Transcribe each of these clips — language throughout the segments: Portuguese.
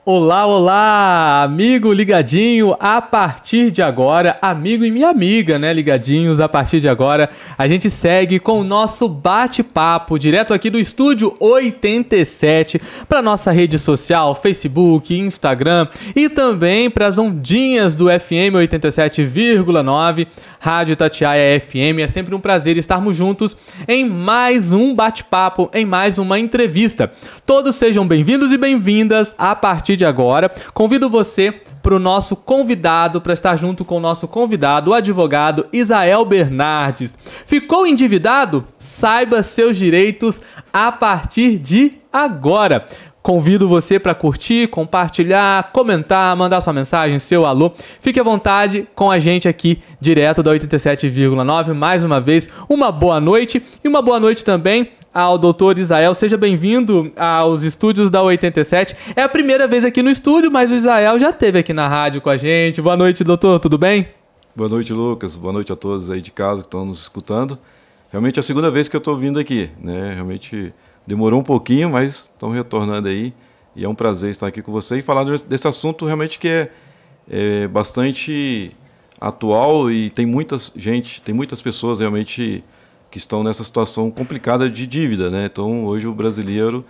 Olá, olá, amigo ligadinho, a partir de agora, amigo e minha amiga, né, ligadinhos, a partir de agora, a gente segue com o nosso bate-papo, direto aqui do Estúdio 87, para nossa rede social, Facebook, Instagram, e também para as ondinhas do FM 87,9, Rádio Itatiaia FM. É sempre um prazer estarmos juntos em mais um bate-papo, em mais uma entrevista. Todos sejam bem-vindos e bem-vindas a partir de agora. Convido você para o nosso convidado, para estar junto com o nosso convidado, o advogado Isael Bernardes. Ficou endividado? Saiba seus direitos a partir de agora. Convido você para curtir, compartilhar, comentar, mandar sua mensagem, seu alô. Fique à vontade com a gente aqui, direto da 87,9. Mais uma vez, uma boa noite e uma boa noite também ao doutor Isael. Seja bem-vindo aos estúdios da 87. É a primeira vez aqui no estúdio, mas o Isael já esteve aqui na rádio com a gente. Boa noite, doutor. Tudo bem? Boa noite, Lucas. Boa noite a todos aí de casa que estão nos escutando. Realmente é a segunda vez que eu estou vindo aqui, né? Realmente demorou um pouquinho, mas estão retornando aí. E é um prazer estar aqui com você e falar desse assunto realmente que é bastante atual e tem muitas pessoas realmente que estão nessa situação complicada de dívida, né? Então, hoje o brasileiro,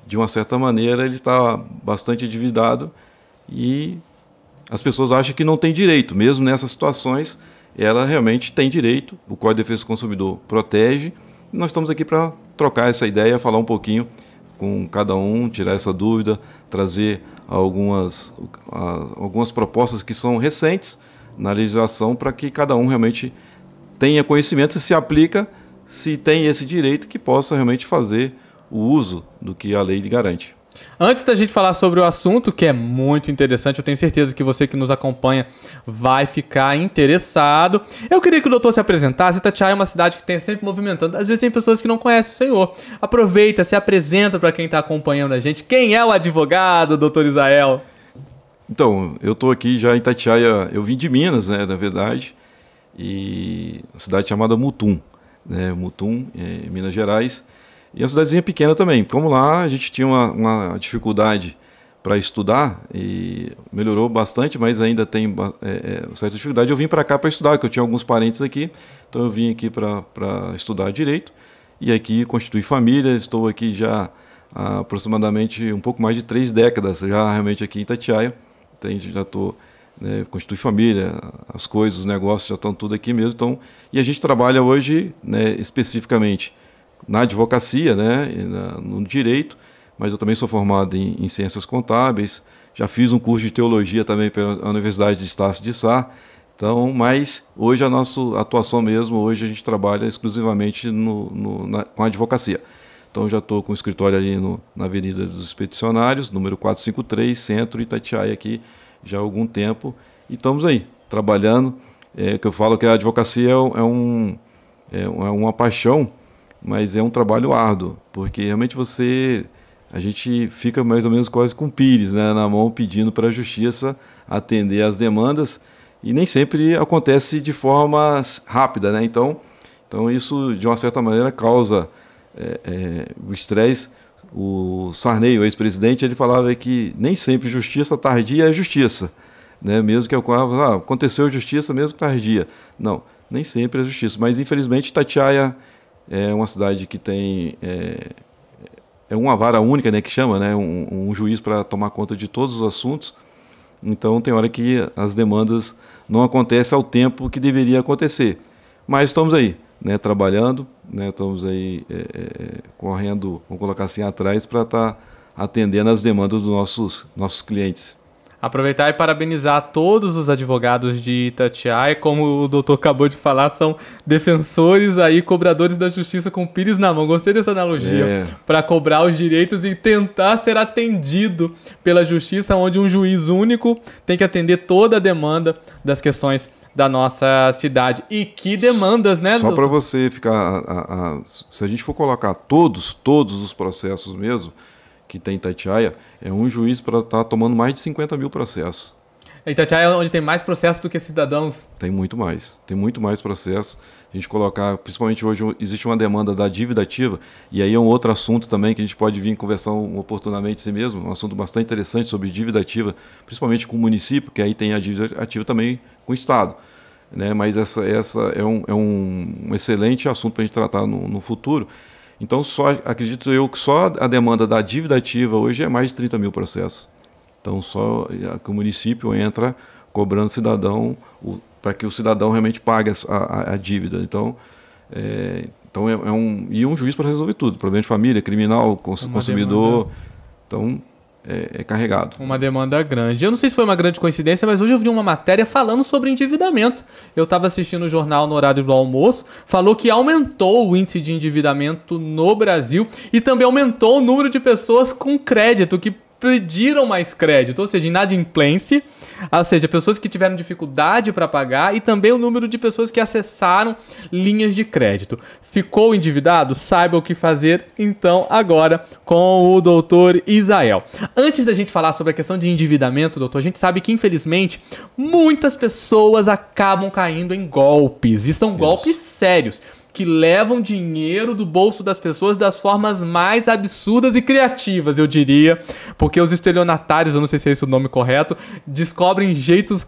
de uma certa maneira, ele está bastante endividado e as pessoas acham que não tem direito. Mesmo nessas situações, ela realmente tem direito. O Código de Defesa do Consumidor protege. E nós estamos aqui para trocar essa ideia, falar um pouquinho com cada um, tirar essa dúvida, trazer algumas propostas que são recentes na legislação para que cada um realmente tenha conhecimento, se aplica, se tem esse direito, que possa realmente fazer o uso do que a lei lhe garante. Antes da gente falar sobre o assunto, que é muito interessante, eu tenho certeza que você que nos acompanha vai ficar interessado. Eu queria que o doutor se apresentasse. Itatiaia é uma cidade que tem sempre movimentando. Às vezes tem pessoas que não conhecem o senhor. Aproveita, se apresenta para quem está acompanhando a gente. Quem é o advogado, doutor Isael? Então, eu estou aqui já em Itatiaia, eu vim de Minas, né, na verdade, e uma cidade chamada Mutum, né, Mutum, em Minas Gerais. E uma cidadezinha pequena também. Como lá a gente tinha uma dificuldade para estudar, e melhorou bastante, mas ainda tem certa dificuldade. Eu vim para cá para estudar, porque eu tinha alguns parentes aqui, então eu vim aqui para estudar Direito, e aqui constitui família. Estou aqui já há aproximadamente um pouco mais de 3 décadas, já realmente aqui em Itatiaia. Já estou, né, constitui família, as coisas, os negócios já estão tudo aqui mesmo. Então, e a gente trabalha hoje, né, especificamente na advocacia, né, no direito, mas eu também sou formado em ciências contábeis, já fiz um curso de teologia também pela Universidade de Estácio de Sá. Então, mas hoje a nossa atuação mesmo, hoje a gente trabalha exclusivamente com a advocacia. Então, eu já estou com o escritório ali na Avenida dos Expedicionários, número 453, Centro, Itatiaia, aqui já há algum tempo, e estamos aí, trabalhando. Que eu falo que a advocacia é uma paixão, mas é um trabalho árduo, porque realmente a gente fica mais ou menos quase com o pires, né, na mão, pedindo para a justiça atender às demandas, e nem sempre acontece de forma rápida, né? Então isso, de uma certa maneira, causa o estresse. O Sarney, o ex-presidente, ele falava que nem sempre justiça tardia é justiça, né? Mesmo que aconteceu justiça mesmo tardia. Não, nem sempre é justiça, mas infelizmente Itatiaia é uma cidade que tem uma vara única, né, que chama, né, um juiz para tomar conta de todos os assuntos. Então tem hora que as demandas não acontecem ao tempo que deveria acontecer. Mas estamos aí, né, trabalhando, né, estamos aí correndo, vamos colocar assim, atrás para estar atendendo as demandas dos nossos clientes. Aproveitar e parabenizar todos os advogados de Itatiaia. Como o doutor acabou de falar, são defensores aí, cobradores da justiça com pires na mão. Gostei dessa analogia. Para cobrar os direitos e tentar ser atendido pela justiça, onde um juiz único tem que atender toda a demanda das questões da nossa cidade. E que demandas, né, doutor? Só para você ficar... se a gente for colocar todos os processos mesmo que tem em Itatiaia, é um juiz para estar tomando mais de 50 mil processos. Itatiaia é onde tem mais processo do que cidadãos. Tem muito mais processo. A gente colocar, principalmente hoje existe uma demanda da dívida ativa, e aí é um outro assunto também que a gente pode vir conversar oportunamente si mesmo, um assunto bastante interessante sobre dívida ativa, principalmente com o município, que aí tem a dívida ativa também com o Estado. Né? Mas essa é um excelente assunto para a gente tratar no futuro. Então, acredito eu que só a demanda da dívida ativa hoje é mais de 30 mil processos. Então, só que o município entra cobrando cidadão para que o cidadão realmente pague a dívida. Então, um juiz para resolver tudo. Problema de família, criminal, consumidor. Então, é carregado. Uma demanda grande. Eu não sei se foi uma grande coincidência, mas hoje eu vi uma matéria falando sobre endividamento. Eu estava assistindo o jornal no horário do almoço, falou que aumentou o índice de endividamento no Brasil e também aumentou o número de pessoas com crédito que pediram mais crédito, ou seja, inadimplência, ou seja, pessoas que tiveram dificuldade para pagar, e também o número de pessoas que acessaram linhas de crédito. Ficou endividado? Saiba o que fazer, então, agora com o doutor Isael. Antes da gente falar sobre a questão de endividamento, doutor, a gente sabe que, infelizmente, muitas pessoas acabam caindo em golpes, e são golpes sérios, que levam dinheiro do bolso das pessoas das formas mais absurdas e criativas, eu diria, porque os estelionatários, eu não sei se é esse o nome correto, descobrem jeitos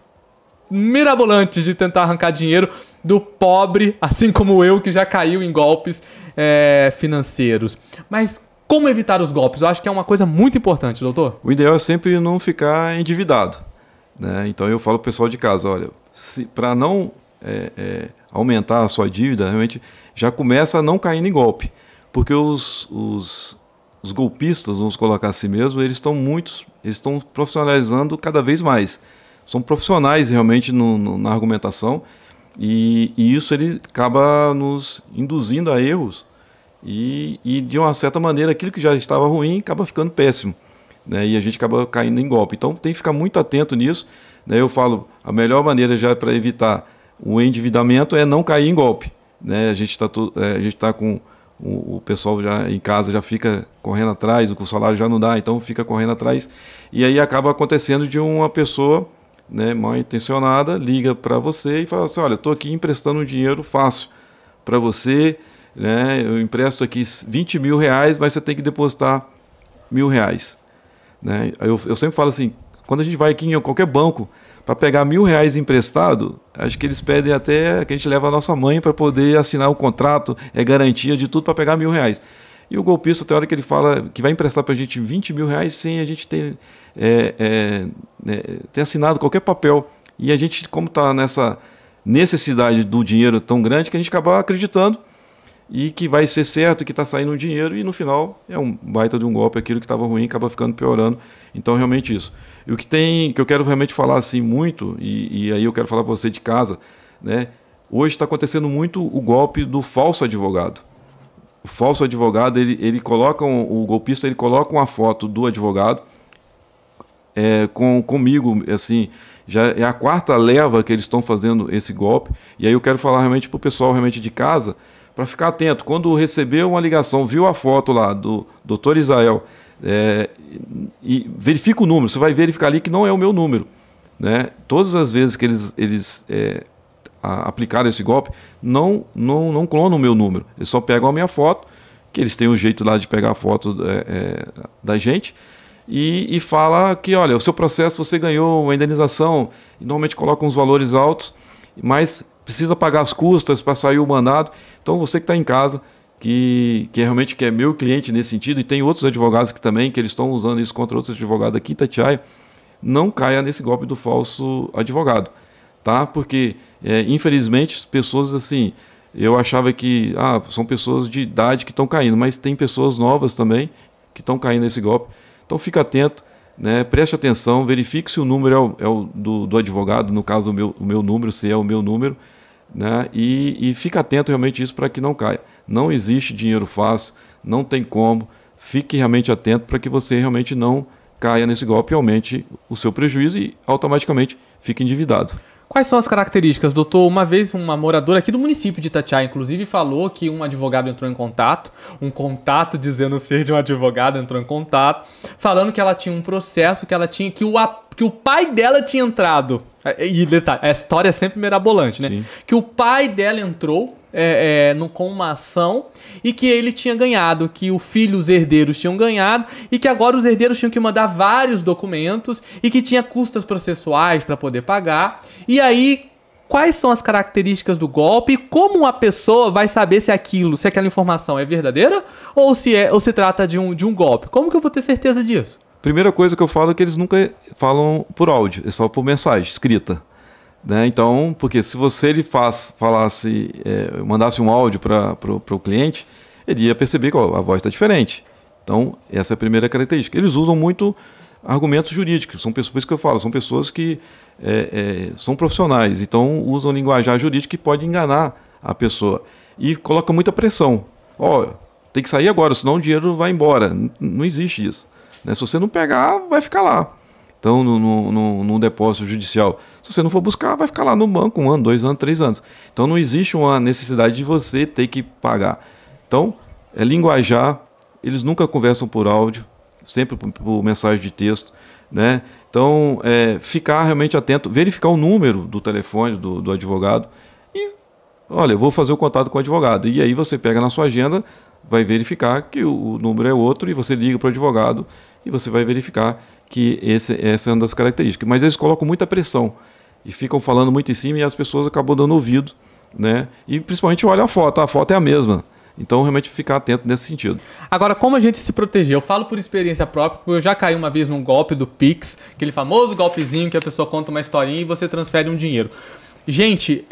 mirabolantes de tentar arrancar dinheiro do pobre, assim como eu, que já caiu em golpes financeiros. Mas como evitar os golpes? Eu acho que é uma coisa muito importante, doutor. O ideal é sempre não ficar endividado, né? Então eu falo pro pessoal de casa, olha, para não aumentar a sua dívida, realmente já começa a não cair em golpe, porque os golpistas, vamos colocar assim mesmo, eles estão profissionalizando cada vez mais, são profissionais realmente na argumentação, e isso ele acaba nos induzindo a erros, e de uma certa maneira aquilo que já estava ruim acaba ficando péssimo, né? E a gente acaba caindo em golpe. Então tem que ficar muito atento nisso, né? Eu falo, a melhor maneira já para evitar o endividamento é não cair em golpe, né? A gente está com o pessoal já em casa, já fica correndo atrás, o salário já não dá, então fica correndo atrás, e aí acaba acontecendo de uma pessoa, né, mal intencionada, liga para você e fala assim, olha, estou aqui emprestando um dinheiro fácil para você, né, eu empresto aqui 20 mil reais, mas você tem que depositar R$1.000, né? Eu sempre falo assim, quando a gente vai aqui em qualquer banco para pegar R$1.000 emprestado, acho que eles pedem até que a gente leve a nossa mãe para poder assinar o contrato, garantia de tudo para pegar R$1.000. E o golpista tem hora que ele fala que vai emprestar para a gente 20 mil reais sem a gente ter assinado qualquer papel. E a gente, como está nessa necessidade do dinheiro tão grande, que a gente acaba acreditando e que vai ser certo, que está saindo um dinheiro, e no final é um baita de um golpe, aquilo que estava ruim acaba ficando piorando. Então realmente isso. E o que eu quero realmente falar assim muito, e aí eu quero falar para você de casa, né? Hoje está acontecendo muito o golpe do falso advogado. O falso advogado, ele coloca, o golpista ele coloca uma foto do advogado comigo, assim, já é a quarta leva que eles estão fazendo esse golpe, e aí eu quero falar realmente para o pessoal realmente de casa, para ficar atento, quando receber uma ligação, viu a foto lá do Dr. Isael, e verifica o número, você vai verificar ali que não é o meu número, né? Todas as vezes que eles aplicaram esse golpe, não clonam o meu número, eles só pegam a minha foto, que eles têm um jeito lá de pegar a foto da gente, e fala que, olha, o seu processo você ganhou uma indenização, e normalmente colocam uns valores altos, mas precisa pagar as custas para sair o mandado. Então você que está em casa, que realmente é meu cliente nesse sentido, e tem outros advogados que também, que eles estão usando isso contra outros advogados aqui em Itatiaia, não caia nesse golpe do falso advogado, tá? Porque infelizmente pessoas assim, eu achava que são pessoas de idade que estão caindo, mas tem pessoas novas também que estão caindo nesse golpe. Então fica atento, né? Preste atenção, verifique se o número é o do advogado, no caso o meu número, se é o meu número, né? E fica atento realmente isso para que não caia. Não existe dinheiro fácil, não tem como. Fique realmente atento para que você realmente não caia nesse golpe e aumente o seu prejuízo e automaticamente fique endividado. Quais são as características, doutor? Uma vez uma moradora aqui do município de Itatiaia, inclusive, falou que um advogado entrou em contato, um contato dizendo ser de um advogado entrou em contato, falando que ela tinha um processo, que que o pai dela tinha entrado. E detalhe, a história é sempre mirabolante, né? Sim. Que o pai dela entrou com uma ação e que ele tinha ganhado, que o filho, os herdeiros tinham ganhado e que agora os herdeiros tinham que mandar vários documentos e que tinha custas processuais para poder pagar. E aí, quais são as características do golpe e como uma pessoa vai saber se aquela informação é verdadeira ou se trata de um golpe? Como que eu vou ter certeza disso? Primeira coisa que eu falo é que eles nunca falam por áudio, é só por mensagem escrita. Né? Então, porque se ele mandasse um áudio para o cliente, ele ia perceber que a voz está diferente. Então, essa é a primeira característica. Eles usam muito argumentos jurídicos, por isso que eu falo, são pessoas que são profissionais, então usam linguajar jurídico que pode enganar a pessoa. E coloca muita pressão. Tem que sair agora, senão o dinheiro vai embora. Não existe isso. Né? Se você não pegar, vai ficar lá. Então, num depósito judicial, se você não for buscar, vai ficar lá no banco 1 ano, 2 anos, 3 anos. Então, não existe uma necessidade de você ter que pagar. Então, linguajar, eles nunca conversam por áudio, sempre por mensagem de texto. Né? Então, ficar realmente atento, verificar o número do telefone do advogado e, olha, eu vou fazer o contato com o advogado. E aí você pega na sua agenda, vai verificar que o número é outro e você liga para o advogado e você vai verificar que essa é uma das características. Mas eles colocam muita pressão e ficam falando muito em cima e as pessoas acabam dando ouvido, né? E principalmente olha a foto é a mesma. Então, realmente ficar atento nesse sentido. Agora, como a gente se proteger? Eu falo por experiência própria, porque eu já caí uma vez num golpe do Pix, aquele famoso golpezinho que a pessoa conta uma historinha e você transfere um dinheiro. Gente,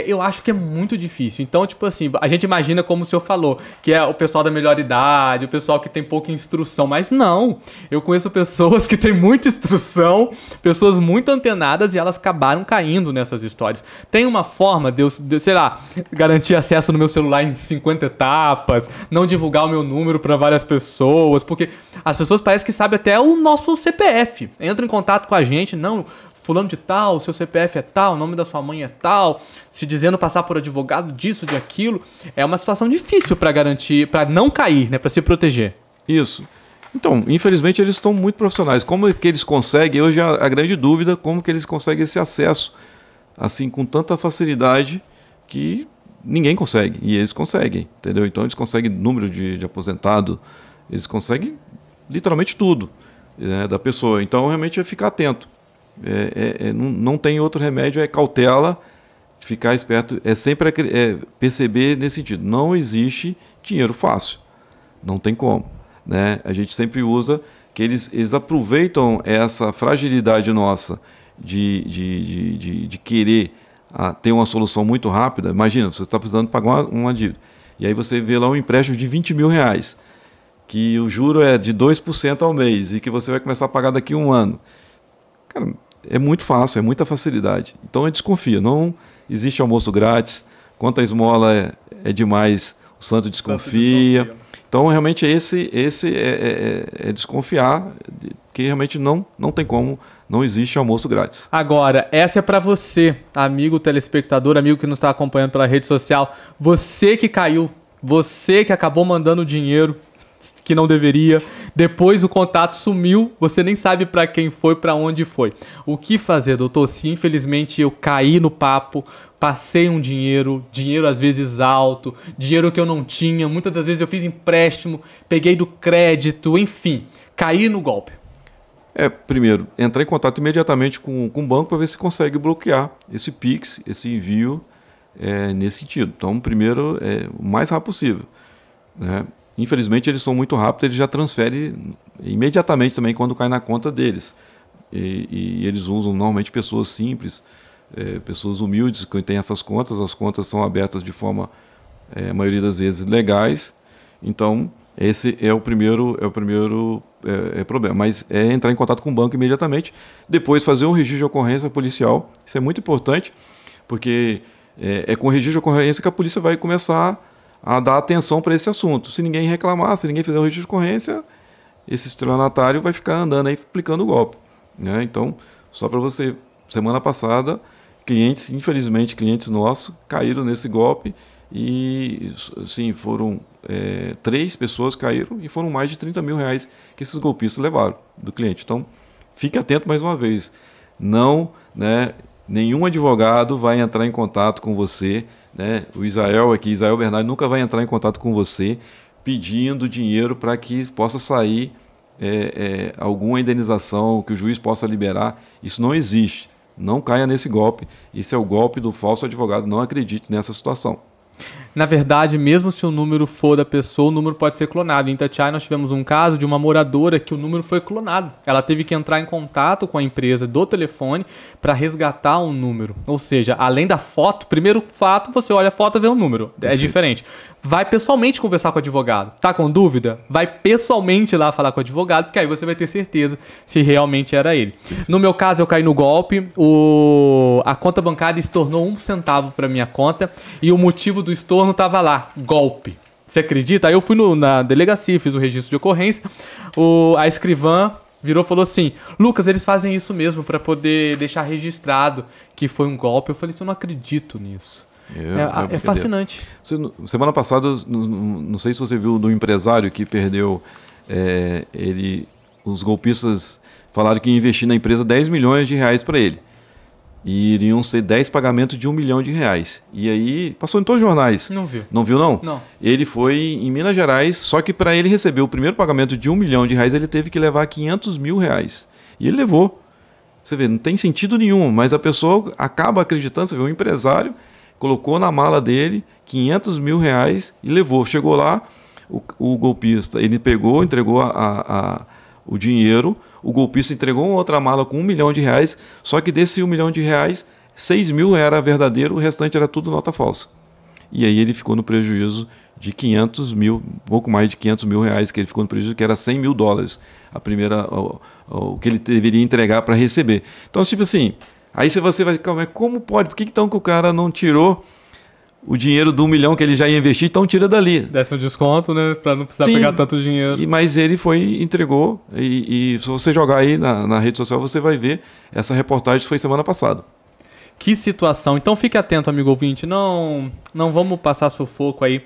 eu acho que é muito difícil. Então, tipo assim, a gente imagina como o senhor falou, que é o pessoal da melhor idade, o pessoal que tem pouca instrução. Mas não, eu conheço pessoas que têm muita instrução, pessoas muito antenadas e elas acabaram caindo nessas histórias. Tem uma forma de eu, sei lá, garantir acesso no meu celular em 50 etapas, não divulgar o meu número para várias pessoas, porque as pessoas parecem que sabem até o nosso CPF. Entram em contato com a gente, não... Fulano de tal, seu CPF é tal, o nome da sua mãe é tal, se dizendo passar por advogado disso, de aquilo. É uma situação difícil para garantir, para não cair, né, para se proteger. Isso. Então, infelizmente eles estão muito profissionais. Como é que eles conseguem, hoje a grande dúvida, como que eles conseguem esse acesso, assim, com tanta facilidade que ninguém consegue, e eles conseguem, entendeu? Então eles conseguem número de aposentado, eles conseguem literalmente tudo, né, da pessoa. Então realmente é ficar atento. Não tem outro remédio, é cautela, ficar esperto, sempre perceber nesse sentido. Não existe dinheiro fácil, não tem como. Né? A gente sempre usa que eles aproveitam essa fragilidade nossa de querer ter uma solução muito rápida. Imagina, você está precisando pagar uma dívida, e aí você vê lá um empréstimo de R$20 mil, que o juro é de 2% ao mês, e que você vai começar a pagar daqui a 1 ano. Cara, é muito fácil, é muita facilidade. Então eu desconfio, não existe almoço grátis. Quanto a esmola é demais, o santo desconfia. Então realmente esse é desconfiar, que realmente não tem como, não existe almoço grátis. Agora, essa é para você, amigo telespectador, amigo que nos está acompanhando pela rede social, você que caiu, você que acabou mandando dinheiro que não deveria, depois o contato sumiu, você nem sabe para quem foi, para onde foi. O que fazer, doutor? Se infelizmente eu caí no papo, passei um dinheiro às vezes alto, dinheiro que eu não tinha, muitas das vezes eu fiz empréstimo, peguei do crédito, enfim, caí no golpe. Primeiro, entrar em contato imediatamente com o banco para ver se consegue bloquear esse Pix, esse envio nesse sentido. Então, primeiro, o mais rápido possível, né? Infelizmente, eles são muito rápidos, eles já transferem imediatamente também quando cai na conta deles. E eles usam normalmente pessoas simples, pessoas humildes que têm essas contas. As contas são abertas de forma, a maioria das vezes, legais. Então, esse é o primeiro problema. Mas é entrar em contato com o banco imediatamente, depois fazer um registro de ocorrência policial. Isso é muito importante, porque é com o registro de ocorrência que a polícia vai começar a dar atenção para esse assunto. Se ninguém reclamar, se ninguém fizer o registro de ocorrência, esse estelionatário vai ficar andando aí aplicando o golpe. Né? Então, só para você, semana passada, infelizmente, clientes nossos caíram nesse golpe e, sim, foram 3 pessoas caíram e foram mais de R$30 mil que esses golpistas levaram do cliente. Então, fique atento mais uma vez. Não, né, nenhum advogado vai entrar em contato com você, né? O Israel aqui, Israel Bernardi, nunca vai entrar em contato com você pedindo dinheiro para que possa sair alguma indenização, que o juiz possa liberar. Isso não existe. Não caia nesse golpe. Isso é o golpe do falso advogado. Não acredite nessa situação. Na verdade, mesmo se o número for da pessoa, o número pode ser clonado. Em Itatiaia nós tivemos um caso de uma moradora que o número foi clonado. Ela teve que entrar em contato com a empresa do telefone para resgatar um número. Ou seja, além da foto, primeiro fato, você olha a foto e vê um número. É diferente. Vai pessoalmente conversar com o advogado. Tá com dúvida? Vai pessoalmente lá falar com o advogado, porque aí você vai ter certeza se realmente era ele. No meu caso, eu caí no golpe. A conta bancária estornou 1 centavo para minha conta e o motivo do estorno estava lá, golpe. Você acredita? Aí eu fui na delegacia, fiz o registro de ocorrência. A escrivã virou e falou assim: Lucas, eles fazem isso mesmo para poder deixar registrado que foi um golpe. Eu falei assim: eu não acredito nisso. É fascinante. Semana passada, não sei se você viu, do empresário que perdeu, os golpistas falaram que iam investir na empresa 10 milhões de reais para ele. E iriam ser 10 pagamentos de R$1 milhão. E aí, passou em todos os jornais. Não viu. Não viu, não? Não. Ele foi em Minas Gerais, só que para ele receber o primeiro pagamento de R$1 milhão, ele teve que levar R$500 mil. E ele levou. Você vê, não tem sentido nenhum, mas a pessoa acaba acreditando. Você vê, um empresário colocou na mala dele R$500 mil e levou. Chegou lá, o golpista, ele pegou, entregou o dinheiro. O golpista entregou uma outra mala com R$1 milhão, só que desse R$1 milhão, 6 mil era verdadeiro, o restante era tudo nota falsa. E aí ele ficou no prejuízo de 500 mil, pouco mais de R$500 mil, que ele ficou no prejuízo, que era $100 mil, o que ele deveria entregar para receber. Então, tipo assim, aí você vai ficar, como pode? Por que então que o cara não tirou o dinheiro do R$1 milhão que ele já ia investir, então tira dali. Desse um desconto, né? Para não precisar pegar tanto dinheiro. Mas ele entregou, e se você jogar aí na rede social, você vai ver essa reportagem que foi semana passada. Que situação. Então fique atento, amigo ouvinte. Não vamos passar sufoco aí,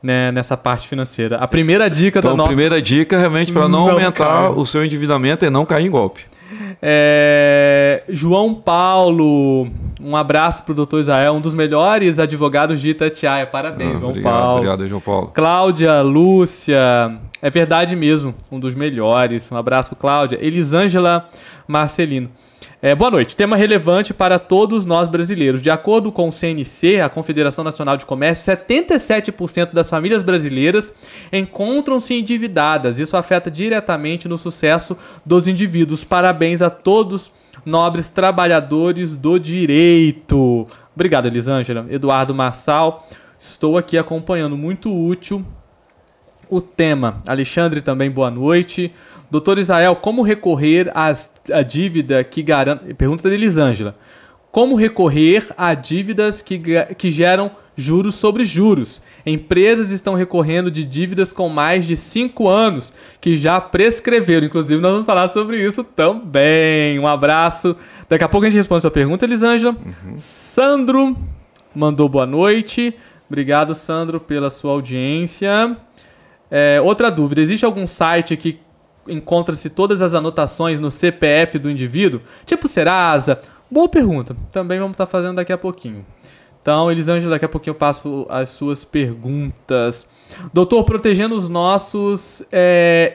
né, nessa parte financeira. A primeira dica da nossa... A primeira dica, realmente, para não aumentar o seu endividamento é não cair em golpe. João Paulo, um abraço pro Dr. Israel, um dos melhores advogados de Itatiaia. Parabéns, João Paulo. Obrigado, João Paulo. Cláudia, Lúcia, é verdade mesmo, um dos melhores. Um abraço, Cláudia. Elisângela Marcelino. Boa noite. Tema relevante para todos nós brasileiros. De acordo com o CNC, a Confederação Nacional de Comércio, 77% das famílias brasileiras encontram-se endividadas. Isso afeta diretamente no sucesso dos indivíduos. Parabéns a todos, nobres trabalhadores do direito. Obrigado, Elisângela. Eduardo Marçal, estou aqui acompanhando. Muito útil o tema. Alexandre também, boa noite. Doutor Israel, como recorrer à dívida que garante... Pergunta da Elisângela. Como recorrer a dívidas que geram juros sobre juros? Empresas estão recorrendo de dívidas com mais de 5 anos, que já prescreveram. Inclusive, nós vamos falar sobre isso também. Um abraço. Daqui a pouco a gente responde a sua pergunta, Elisângela. Sandro mandou boa noite. Obrigado, Sandro, pela sua audiência. Outra dúvida. Existe algum site que encontra-se todas as anotações no CPF do indivíduo? Tipo Serasa? Boa pergunta. Também vamos estar fazendo daqui a pouquinho. Então, Elisângela, daqui a pouquinho eu passo as suas perguntas. Doutor, protegendo os nossos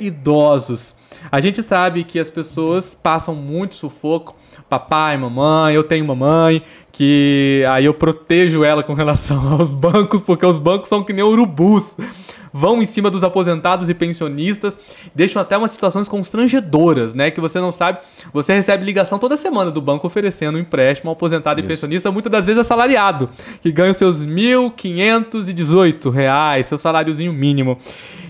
idosos. A gente sabe que as pessoas passam muito sufoco. Papai, mamãe, eu tenho mamãe, que aí eu protejo ela com relação aos bancos, porque os bancos são que nem urubus. Vão em cima dos aposentados e pensionistas, deixam até umas situações constrangedoras, né? Que você não sabe, você recebe ligação toda semana do banco oferecendo um empréstimo ao aposentado e pensionista, muitas das vezes assalariado, que ganha os seus R$ 1.518, seu saláriozinho mínimo.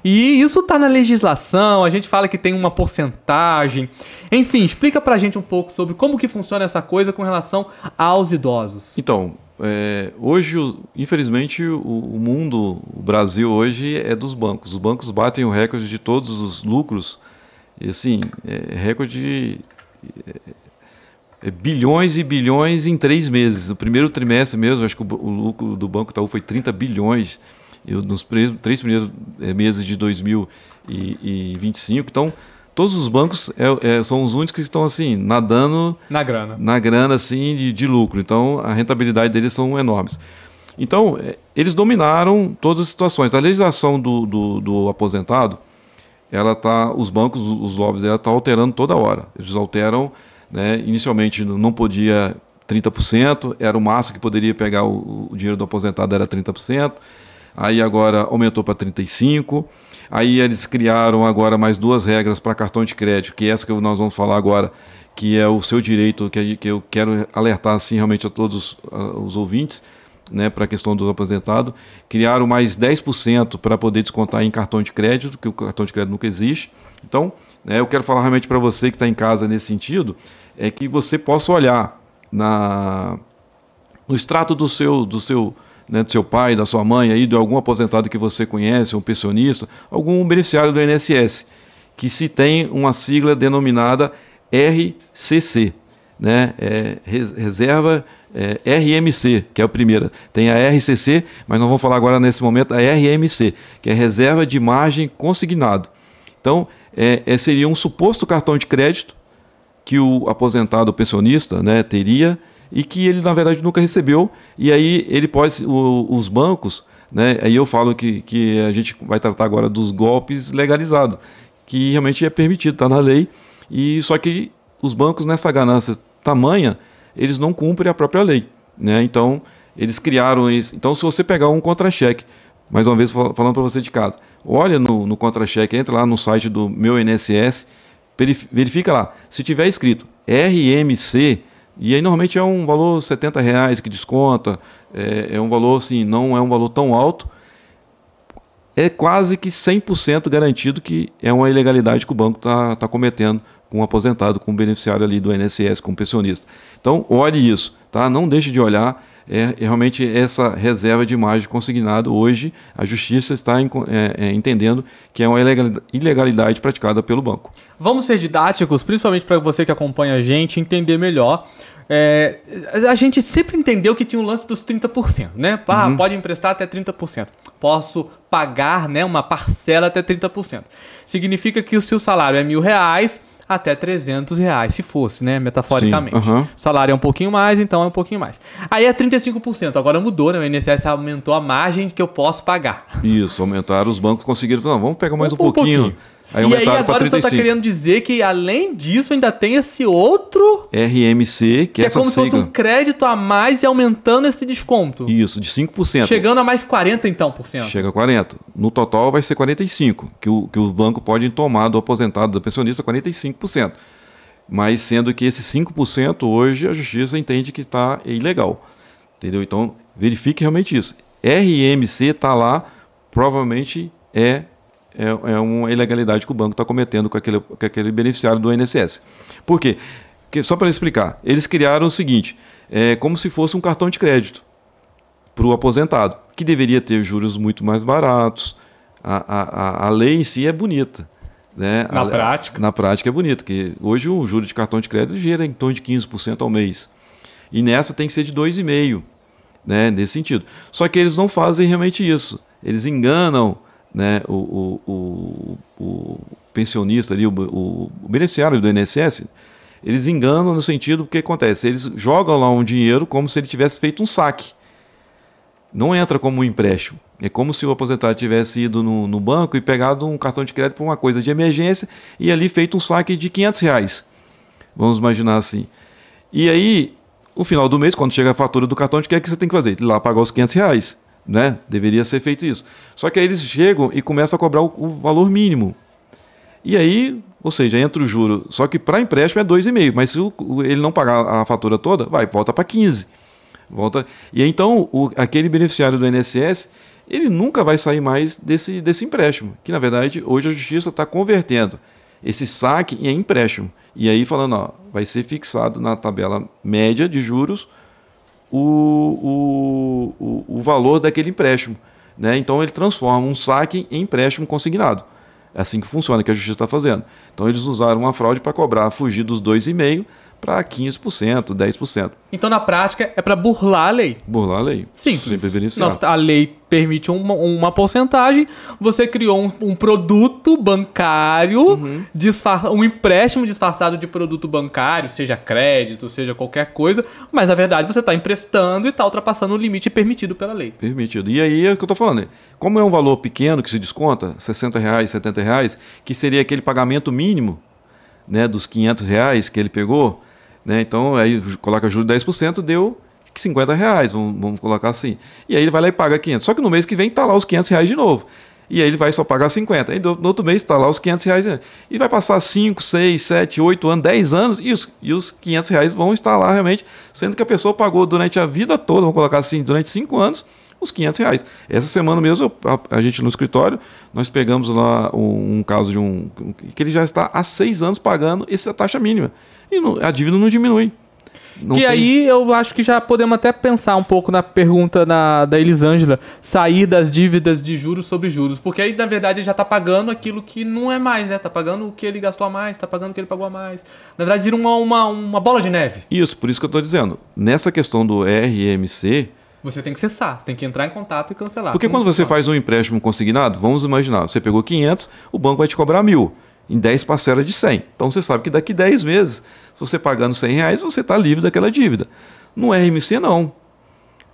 E isso tá na legislação, a gente fala que tem uma porcentagem. Enfim, explica pra gente um pouco sobre como que funciona essa coisa com relação aos idosos. Então, hoje, infelizmente, o mundo, o Brasil hoje é dos bancos. Os bancos batem o recorde de todos os lucros, e assim, recorde bilhões e bilhões em 3 meses. No primeiro trimestre mesmo, acho que o lucro do Banco Itaú foi 30 bilhões nos 3 primeiros meses de 2025. Então, todos os bancos são os únicos que estão assim, nadando na grana assim, de lucro. Então, a rentabilidade deles são enormes. Então, eles dominaram todas as situações. A legislação do aposentado, os bancos, os lobbies, ela está alterando toda hora. Eles alteram, né, inicialmente não podia 30%, era o máximo que poderia pegar o dinheiro do aposentado, era 30%. Aí agora aumentou para 35%. Aí eles criaram agora mais 2 regras para cartão de crédito, que é essa que nós vamos falar agora, que é o seu direito, que eu quero alertar assim, realmente a todos os ouvintes, né, para a questão do aposentado. Criaram mais 10% para poder descontar em cartão de crédito, que o cartão de crédito nunca existe. Então, né, eu quero falar realmente para você que está em casa nesse sentido, é que você possa olhar no extrato do seu pai, da sua mãe, aí, de algum aposentado que você conhece, um pensionista, algum beneficiário do INSS, que se tem uma sigla denominada RCC, né, reserva RMC, que é a primeira. Tem a RCC, mas nós vamos falar agora nesse momento a RMC, que é Reserva de Margem Consignado. Então, seria um suposto cartão de crédito que o aposentado, o pensionista, né, teria, e que ele, na verdade, nunca recebeu, e aí ele pode, os bancos, né, aí eu falo que a gente vai tratar agora dos golpes legalizados, que realmente é permitido, está na lei, e só que os bancos, nessa ganância tamanha, eles não cumprem a própria lei, né? Então, eles criaram isso. Então, se você pegar um contra-cheque, mais uma vez falando para você de casa, olha no contra-cheque, entra lá no site do meu INSS, verifica lá, se tiver escrito RMC, e aí normalmente é um valor R$ 70 que desconta, é um valor assim, não é um valor tão alto, é quase que 100% garantido que é uma ilegalidade que o banco está cometendo com o aposentado, com o beneficiário ali do INSS, com o pensionista. Então, olhe isso, tá? Não deixe de olhar, realmente essa reserva de margem consignado, hoje a Justiça está entendendo que é uma ilegalidade praticada pelo banco. Vamos ser didáticos, principalmente para você que acompanha a gente, entender melhor. A gente sempre entendeu que tinha um lance dos 30%, né? Pode emprestar até 30%. Posso pagar, né, uma parcela até 30%. Significa que o seu salário é R$1.000, até R$300, se fosse, né, metaforicamente. Sim, o salário é um pouquinho mais, então é um pouquinho mais. Aí é 35%, agora mudou, né, o INSS aumentou a margem que eu posso pagar. Isso, aumentaram, os bancos conseguiram, não, vamos pegar mais um pouquinho. Aí e aí agora você está querendo dizer que, além disso, ainda tem esse outro... RMC, que é essa como se fosse um crédito a mais e aumentando esse desconto. Isso, de 5%. Chegando a mais 40%, então, por cento. Chega a 40%. No total vai ser 45%, que o banco pode tomar do aposentado, do pensionista, 45%. Mas sendo que esse 5% hoje a Justiça entende que está ilegal. Entendeu? Então, verifique realmente isso. RMC está lá, provavelmente é uma ilegalidade que o banco está cometendo com aquele beneficiário do INSS. Por quê? Porque, só para explicar, eles criaram o seguinte, como se fosse um cartão de crédito para o aposentado, que deveria ter juros muito mais baratos. A lei em si é bonita, né? Na prática é bonita, porque hoje o juro de cartão de crédito gira em torno de 15% ao mês. E nessa tem que ser de 2,5%, né? Nesse sentido. Só que eles não fazem realmente isso. Eles enganam, né, o pensionista ali, o beneficiário do INSS, eles enganam no sentido, porque acontece, eles jogam lá um dinheiro como se ele tivesse feito um saque. Não entra como um empréstimo. É como se o aposentado tivesse ido no banco e pegado um cartão de crédito para uma coisa de emergência e ali feito um saque de R$500. Vamos imaginar assim. E aí, no final do mês, quando chega a fatura do cartão de crédito, o que você tem que fazer? Ir lá pagar os R$500. Né? Deveria ser feito isso. Só que aí eles chegam e começam a cobrar o valor mínimo. E aí, ou seja, entra o juro. Só que para empréstimo é 2,5%, mas se ele não pagar a fatura toda, volta para 15%. E aí, então, aquele beneficiário do INSS, ele nunca vai sair mais desse empréstimo. Que, na verdade, hoje a Justiça está convertendo esse saque em empréstimo. E aí falando, vai ser fixado na tabela média de juros o valor daquele empréstimo, né? Então ele transforma um saque em empréstimo consignado. É assim que funciona, que a Justiça está fazendo. Então eles usaram uma fraude para fugir dos 2,5%, para 15%, 10%. Então, na prática, é para burlar a lei. Burlar a lei. Simples. Sempre beneficiar. A lei permite uma porcentagem, você criou um produto bancário, um empréstimo disfarçado de produto bancário, seja crédito, seja qualquer coisa, mas na verdade você está emprestando e está ultrapassando o limite permitido pela lei. Permitido. E aí é o que eu estou falando. Como é um valor pequeno que se desconta, R$60, R$70, que seria aquele pagamento mínimo, né, dos R$500 que ele pegou, né, então aí coloca juros de 10%, deu R$50, vamos colocar assim. E aí ele vai lá e paga 500. Só que no mês que vem está lá os R$500 de novo. E aí ele vai só pagar 50. Aí no outro mês está lá os R$500. E vai passar 5, 6, 7, 8 anos, 10 anos e os R$500 vão estar lá realmente, sendo que a pessoa pagou durante a vida toda, vamos colocar assim, durante 5 anos, os R$500. Essa semana mesmo, a gente no escritório, nós pegamos lá um caso de que ele já está há 6 anos pagando essa taxa mínima. E a dívida não diminui. Aí eu acho que já podemos até pensar um pouco na pergunta da Elisângela, sair das dívidas de juros sobre juros, porque aí na verdade ele já está pagando aquilo que não é mais, né? Está pagando o que ele gastou a mais, está pagando o que ele pagou a mais. Na verdade vira uma bola de neve. Isso, por isso que eu estou dizendo. Nessa questão do RMC... Você tem que cessar, você tem que entrar em contato e cancelar. Porque quando você faz um empréstimo consignado, vamos imaginar, você pegou 500, o banco vai te cobrar 1.000. Em 10 parcelas de 100. Então você sabe que daqui 10 meses, se você pagando R$100, você está livre daquela dívida. No RMC não.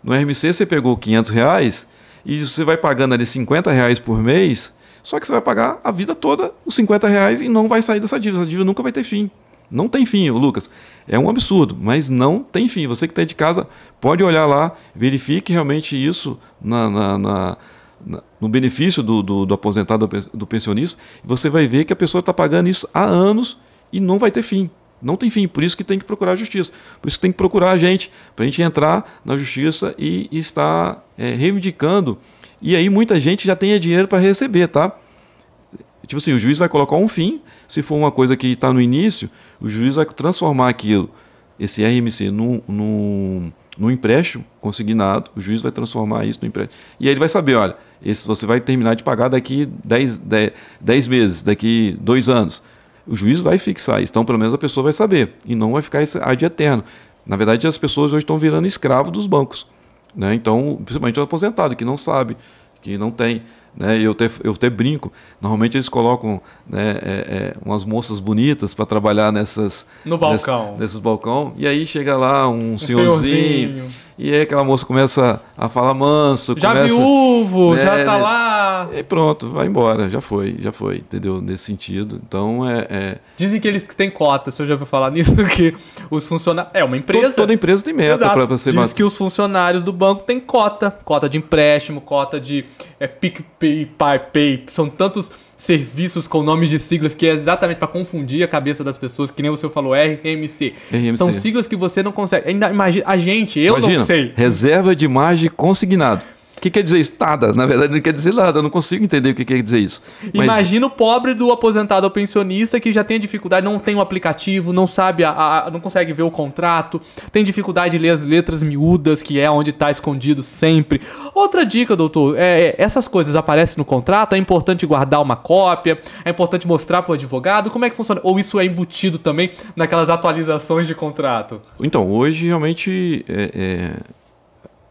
No RMC você pegou R$500 e você vai pagando ali R$50 por mês, só que você vai pagar a vida toda os R$50 e não vai sair dessa dívida. Essa dívida nunca vai ter fim. Não tem fim, Lucas. É um absurdo, mas não tem fim. Você que está de casa pode olhar lá, verifique realmente isso no benefício do aposentado, do pensionista, você vai ver que a pessoa está pagando isso há anos e não vai ter fim. Não tem fim, por isso que tem que procurar a justiça. Por isso que tem que procurar a gente, para a gente entrar na justiça e estar reivindicando. E aí muita gente já tem dinheiro para receber, tá? Tipo assim, o juiz vai colocar um fim, se for uma coisa que está no início, o juiz vai transformar aquilo, esse RMC, num empréstimo consignado, o juiz vai transformar isso no empréstimo. E aí ele vai saber, olha, você vai terminar de pagar daqui 10 meses, daqui 2 anos. O juiz vai fixar isso, então pelo menos a pessoa vai saber, e não vai ficar esse ad eterno. Na verdade, as pessoas hoje estão virando escravo dos bancos, né? Então, principalmente o aposentado, que não sabe, que não tem... Né, eu até brinco, normalmente eles colocam, né, umas moças bonitas para trabalhar no balcão. Nesses balcão, e aí chega lá um senhorzinho, e aí aquela moça começa a falar manso. Já viúvo, né, já tá lá. E pronto, vai embora, já foi, entendeu? Nesse sentido. Então Dizem que eles têm cota, você já ouviu falar nisso? Que os funcionários. É uma empresa. Toda empresa tem meta para ser. Diz que os funcionários do banco têm cota de empréstimo, cota de PicPay, ParPay, são tantos serviços com nomes de siglas que é exatamente para confundir a cabeça das pessoas, que nem você falou, RMC. São siglas que você não consegue. Ainda imagina, não sei. Reserva de margem consignado. O que quer dizer isso? Nada. Na verdade, não quer dizer nada. Eu não consigo entender o que quer dizer isso. Imagina o pobre do aposentado ou pensionista que já tem dificuldade, não tem o aplicativo, não sabe, não consegue ver o contrato, tem dificuldade de ler as letras miúdas, que é onde está escondido sempre. Outra dica, doutor, essas coisas aparecem no contrato, é importante guardar uma cópia, é importante mostrar para o advogado, como é que funciona? Ou isso é embutido também naquelas atualizações de contrato? Então, hoje realmente...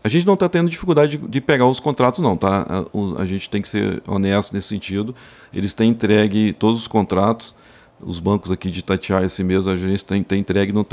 A gente não está tendo dificuldade de pegar os contratos, não, tá? A gente tem que ser honesto nesse sentido. Eles têm entregue todos os contratos, os bancos aqui de Itatiaia, esse mesmo, a gente tem entregue, não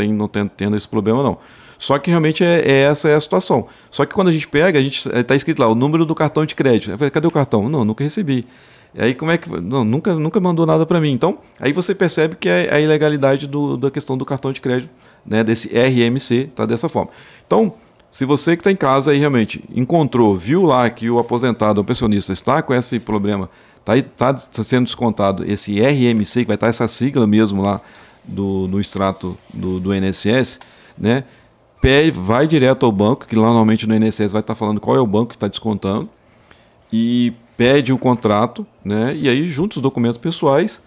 tendo esse problema, não. Só que realmente essa é a situação. Só que quando a gente pega, está escrito lá o número do cartão de crédito. Eu falei, cadê o cartão? Não, nunca recebi. E aí como é que... Não, nunca mandou nada para mim. Então, aí você percebe que é a ilegalidade da questão do cartão de crédito, né, desse RMC, tá dessa forma. Então... Se você que está em casa aí realmente encontrou, viu lá que o aposentado ou pensionista está com esse problema, está sendo descontado esse RMC, que vai estar essa sigla mesmo lá no extrato do INSS, né? Vai direto ao banco, que lá normalmente no INSS vai estar falando qual é o banco que está descontando, e pede o contrato, né? E aí junta os documentos pessoais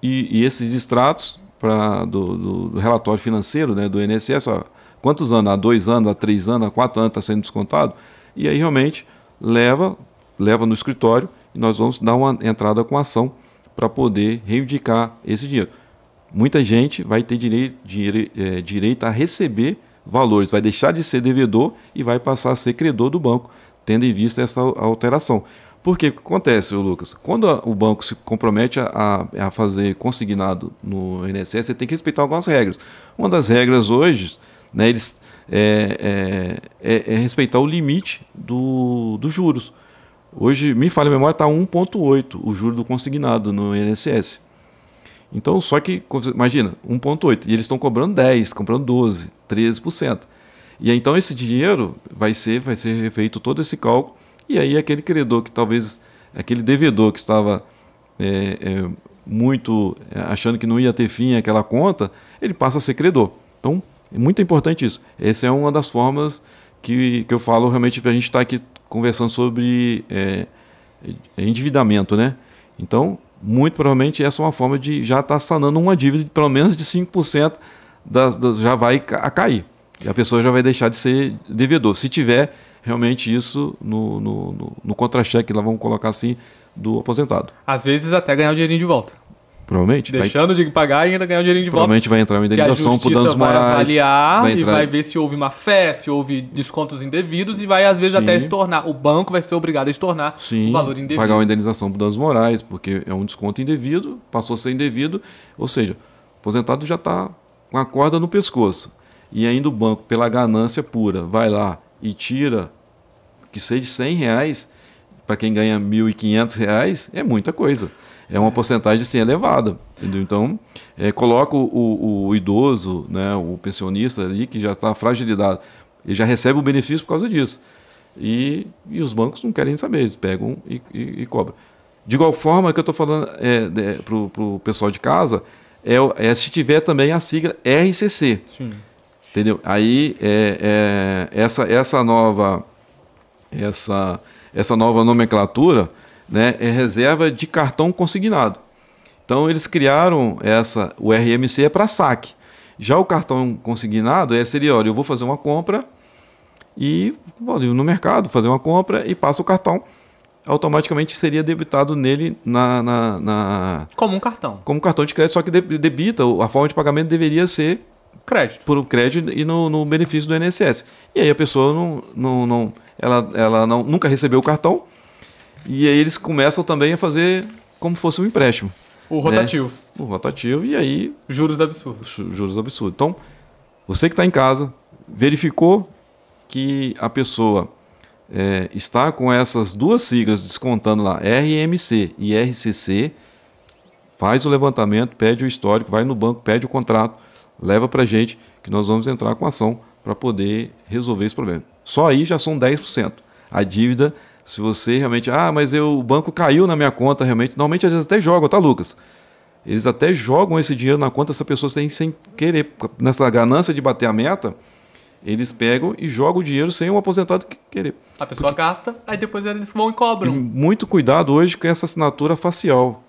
e esses extratos do relatório financeiro, né, do INSS, ó, quantos anos? Há 2 anos, há 3 anos, há 4 anos está sendo descontado? E aí realmente leva no escritório e nós vamos dar uma entrada com ação para poder reivindicar esse dinheiro. muita gente vai ter direito a receber valores, vai deixar de ser devedor e vai passar a ser credor do banco, tendo em vista essa alteração. Porque o que acontece, Lucas? Quando o banco se compromete a fazer consignado no INSS, você tem que respeitar algumas regras. Uma das regras hoje, né, é respeitar o limite dos juros. Hoje, me falha a memória, está 1,8 o juro do consignado no INSS. Então, só que, imagina, 1,8, e eles estão cobrando 10, comprando 12, 13%. E aí, então esse dinheiro vai ser feito todo esse cálculo, e aí aquele credor que talvez, aquele devedor que estava muito achando que não ia ter fim aquela conta, ele passa a ser credor. Então, é muito importante isso. Essa é uma das formas que eu falo realmente para a gente estar aqui conversando sobre endividamento, né? Então, muito provavelmente essa é uma forma de já estar sanando uma dívida de pelo menos de 5% já vai cair. E a pessoa já vai deixar de ser devedor. Se tiver realmente isso no contra-cheque, lá vamos colocar assim, do aposentado. Às vezes até ganhar o dinheirinho de volta. Provavelmente. Deixando de pagar e ainda ganhar o dinheirinho de volta. Provavelmente vai entrar uma indenização por danos morais. Vai avaliar e vai ver se houve má fé, se houve descontos indevidos e vai às vezes até estornar. O banco vai ser obrigado a estornar o valor indevido. Pagar uma indenização por danos morais, porque é um desconto indevido, passou a ser indevido, ou seja, o aposentado já está com a corda no pescoço. E ainda o banco, pela ganância pura, vai lá e tira, que seja de R$100, para quem ganha R$1.500, é muita coisa. É uma porcentagem assim, elevada, entendeu? Então, coloca o idoso, né, o pensionista ali, que já está fragilizado, ele já recebe o benefício por causa disso. E os bancos não querem saber, eles pegam e cobram. De igual forma que eu estou falando para o pessoal de casa, se tiver também a sigla RCC. Sim. Entendeu? Aí, essa nova nomenclatura, né, é reserva de cartão consignado. Então eles criaram o RMC para saque. Já o cartão consignado seria, olha, eu vou fazer uma compra e vou no mercado fazer uma compra e passo o cartão, automaticamente seria debitado nele como um cartão. Como um cartão de crédito, só que debita, a forma de pagamento deveria ser crédito. Por crédito e no benefício do INSS. E aí a pessoa ela nunca recebeu o cartão. E aí eles começam também a fazer como fosse um empréstimo. O rotativo. Né? O rotativo, e aí... Juros absurdos. Juros absurdos. Então, você que está em casa, verificou que a pessoa está com essas duas siglas descontando lá, RMC e RCC, faz o levantamento, pede o histórico, vai no banco, pede o contrato, leva para a gente, que nós vamos entrar com ação para poder resolver esse problema. Só aí já são 10%. A dívida... Se você realmente... mas o banco caiu na minha conta realmente. Normalmente eles até jogam, tá, Lucas? Eles até jogam esse dinheiro na conta, essa pessoa tem sem querer. Nessa ganância de bater a meta, eles pegam e jogam o dinheiro sem o aposentado querer. A pessoa gasta, aí depois eles vão e cobram. E muito cuidado hoje com essa assinatura facial.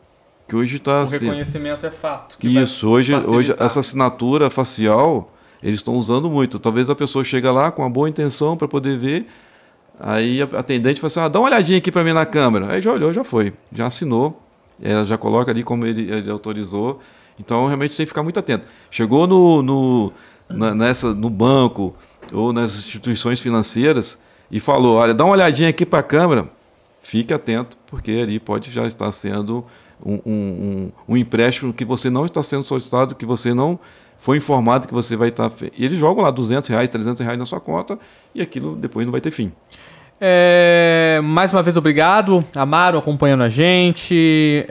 Que hoje está... O reconhecimento é fato. Isso, hoje essa assinatura facial, eles estão usando muito. Talvez a pessoa chega lá com uma boa intenção para poder ver... Aí a atendente fala assim, dá uma olhadinha aqui para mim na câmera. Aí já olhou, já foi, já assinou, ela já coloca ali como ele autorizou. Então realmente tem que ficar muito atento. Chegou no banco ou nas instituições financeiras e falou, olha, dá uma olhadinha aqui para a câmera, fique atento, porque ali pode já estar sendo um empréstimo que você não está sendo solicitado, que você não foi informado que você vai estar... E eles jogam lá R$200, R$300 na sua conta e aquilo depois não vai ter fim. Mais uma vez, obrigado. Amaro acompanhando a gente.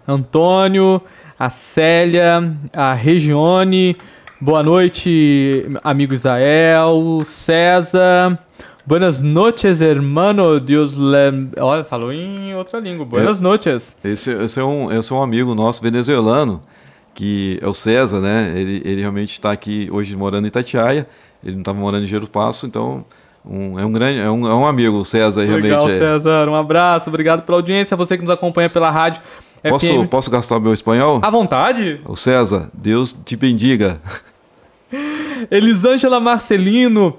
Antônio, a Célia, a Regione. Boa noite, amigo Israel. César. Buenas noches, hermano. Deus le... Olha, falou em outra língua. Buenas noches. Esse é um amigo nosso venezuelano, que é o César, né? Ele realmente está aqui hoje morando em Itatiaia. Ele não estava morando em Gero Passo, então é um amigo, o César. Legal, realmente. César. Um abraço, obrigado pela audiência. Você que nos acompanha pela rádio Posso gastar o meu espanhol? À vontade. O César, Deus te bendiga. Elisângela Marcelino,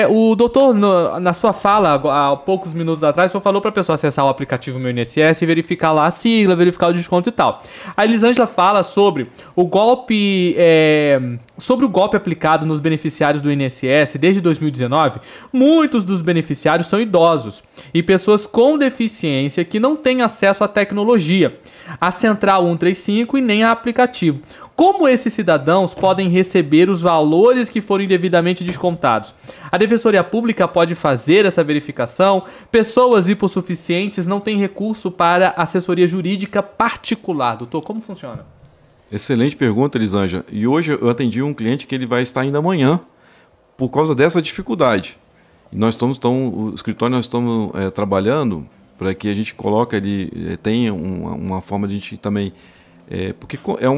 o doutor, na sua fala, há poucos minutos atrás, só falou para a pessoa acessar o aplicativo Meu INSS e verificar lá a sigla, verificar o desconto e tal. A Elisângela fala sobre o golpe aplicado nos beneficiários do INSS desde 2019. Muitos dos beneficiários são idosos e pessoas com deficiência que não têm acesso à tecnologia, a Central 135 e nem a aplicativo. Como esses cidadãos podem receber os valores que forem devidamente descontados? A Defensoria Pública pode fazer essa verificação? Pessoas hipossuficientes não têm recurso para assessoria jurídica particular. Doutor, como funciona? Excelente pergunta, Elisângela. E hoje eu atendi um cliente que ele vai estar ainda amanhã por causa dessa dificuldade. E o escritório nós estamos trabalhando para que a gente coloque ele, tenha uma forma de a gente também... porque é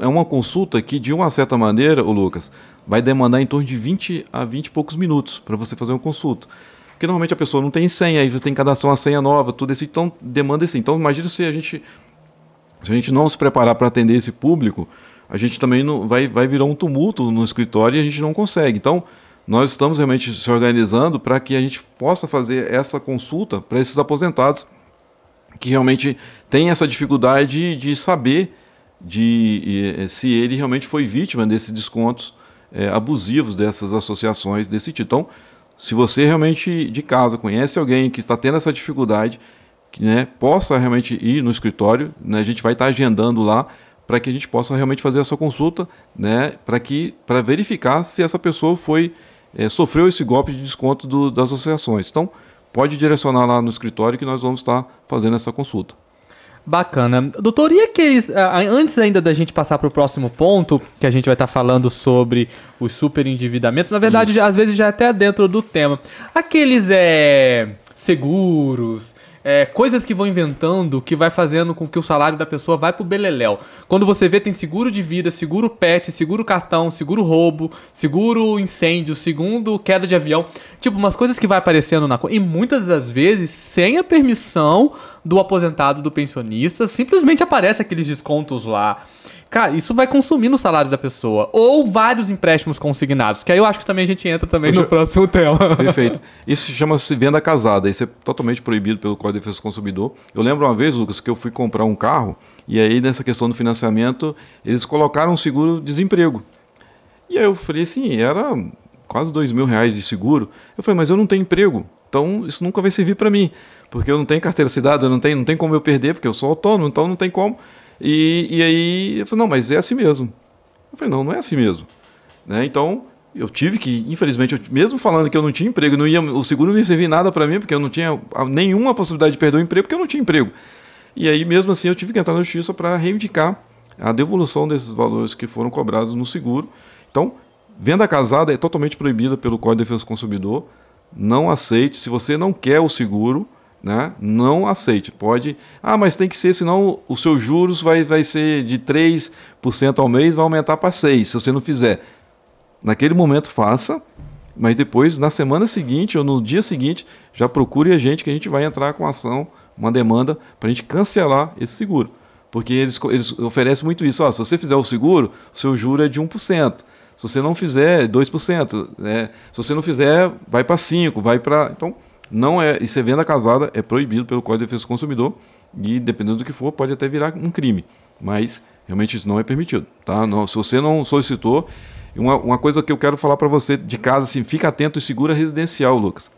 uma consulta que, de uma certa maneira, Lucas, vai demandar em torno de 20 a 20 e poucos minutos para você fazer uma consulta. Porque normalmente a pessoa não tem senha, aí você tem que cadastrar uma senha nova, tudo isso, então demanda assim. Então imagina se a gente não se preparar para atender esse público, a gente também não vai virar um tumulto no escritório e a gente não consegue. Então nós estamos realmente se organizando para que a gente possa fazer essa consulta para esses aposentados que realmente tem essa dificuldade de saber se ele realmente foi vítima desses descontos abusivos dessas associações desse tipo. Então, se você realmente de casa conhece alguém que está tendo essa dificuldade, possa realmente ir no escritório, a gente vai estar agendando lá para que a gente possa realmente fazer essa consulta, para verificar se essa pessoa sofreu esse golpe de desconto das associações. Então, pode direcionar lá no escritório que nós vamos estar fazendo essa consulta. Bacana. Doutor, e aqueles... Antes ainda da gente passar para o próximo ponto, que a gente vai estar falando sobre os superendividamentos, na verdade, Isso. Às vezes já é até dentro do tema. Aqueles seguros... coisas que vão inventando, que vai fazendo com que o salário da pessoa vai pro beleléu. Quando você vê, tem seguro de vida, seguro pet, seguro cartão, seguro roubo, seguro incêndio, segundo queda de avião. Tipo, umas coisas que vai aparecendo e muitas das vezes, sem a permissão do aposentado, do pensionista, simplesmente aparece aqueles descontos lá. Cara, isso vai consumir no salário da pessoa. Ou vários empréstimos consignados, que aí eu acho que também a gente entra também no próximo tema. Perfeito. Isso chama-se venda casada. Isso é totalmente proibido pelo Código de Defesa do Consumidor. Eu lembro uma vez, Lucas, que eu fui comprar um carro e aí nessa questão do financiamento, eles colocaram um seguro-desemprego. E aí eu falei assim, era quase R$2.000 de seguro. Eu falei, mas eu não tenho emprego, então isso nunca vai servir para mim, porque eu não tenho carteira assinada, não tem como eu perder, porque eu sou autônomo, então não tem como. E aí eu falei, não, mas é assim mesmo. Eu falei, não é assim mesmo. Então, eu tive que, infelizmente, mesmo falando que eu não tinha emprego, o seguro não ia servir nada para mim, porque eu não tinha nenhuma possibilidade de perder o emprego, porque eu não tinha emprego. E aí, mesmo assim, eu tive que entrar na justiça para reivindicar a devolução desses valores que foram cobrados no seguro. Então, venda casada é totalmente proibida pelo Código de Defesa do Consumidor. Não aceite. Se você não quer o seguro, não aceite. Pode... mas tem que ser, senão os seus juros vai ser de 3% ao mês, vai aumentar para 6%, se você não fizer. Naquele momento faça, mas depois, na semana seguinte ou no dia seguinte, já procure a gente, que a gente vai entrar com ação, uma demanda, para a gente cancelar esse seguro. Porque eles oferecem muito isso. Se você fizer o seguro, o seu juro é de 1%. Se você não fizer, 2%. Se você não fizer, vai para 5%, vai para... Então, não é, isso é venda casada, é proibido pelo Código de Defesa do Consumidor e, dependendo do que for, pode até virar um crime, mas realmente isso não é permitido, tá? Não, se você não solicitou, uma coisa que eu quero falar para você de casa, assim, fica atento e segura residencial, Lucas.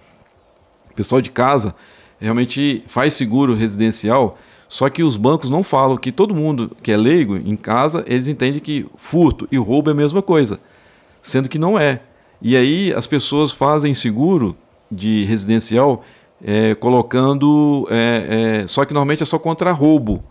O pessoal de casa realmente faz seguro residencial, só que os bancos não falam, que todo mundo que é leigo em casa, eles entendem que furto e roubo é a mesma coisa, sendo que não é. E aí as pessoas fazem seguro de residencial colocando, só que normalmente é só contra roubo,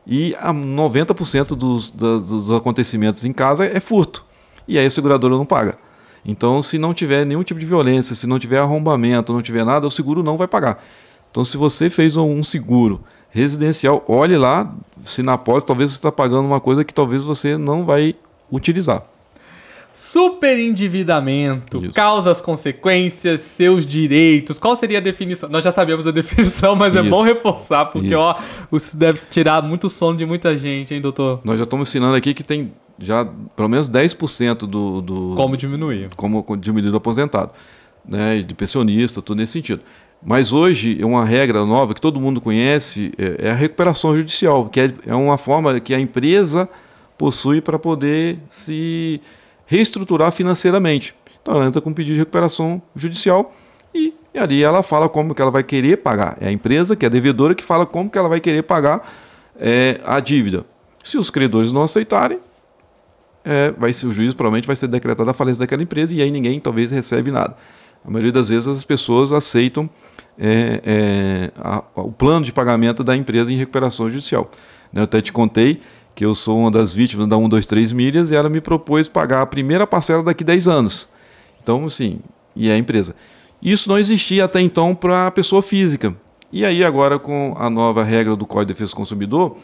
e 90% dos acontecimentos em casa é furto, e aí a seguradora não paga. Então, se não tiver nenhum tipo de violência, se não tiver arrombamento, não tiver nada, o seguro não vai pagar. Então, se você fez um seguro residencial, olhe lá se na apólice talvez você está pagando uma coisa que talvez você não vai utilizar. Superendividamento, Isso. causas, consequências, seus direitos. Qual seria a definição? Nós já sabemos a definição, mas é bom reforçar, porque isso deve tirar muito sono de muita gente, hein, doutor? Nós já estamos ensinando aqui que tem já pelo menos 10% do... Como diminuir. Como diminuir do aposentado, né, de pensionista, tudo nesse sentido. Mas hoje, uma regra nova que todo mundo conhece é a recuperação judicial, que é uma forma que a empresa possui para poder se reestruturar financeiramente. Então ela entra com um pedido de recuperação judicial e ali ela fala como que ela vai querer pagar. É a empresa, que é a devedora, que fala como que ela vai querer pagar a dívida. Se os credores não aceitarem, o juiz provavelmente vai ser decretada a falência daquela empresa e aí ninguém talvez recebe nada. A maioria das vezes as pessoas aceitam o plano de pagamento da empresa em recuperação judicial. Eu até te contei que eu sou uma das vítimas da 123 Milhas e ela me propôs pagar a primeira parcela daqui 10 anos. Então, assim, e a empresa. Isso não existia até então para a pessoa física. E aí agora com a nova regra do Código de Defesa do Consumidor,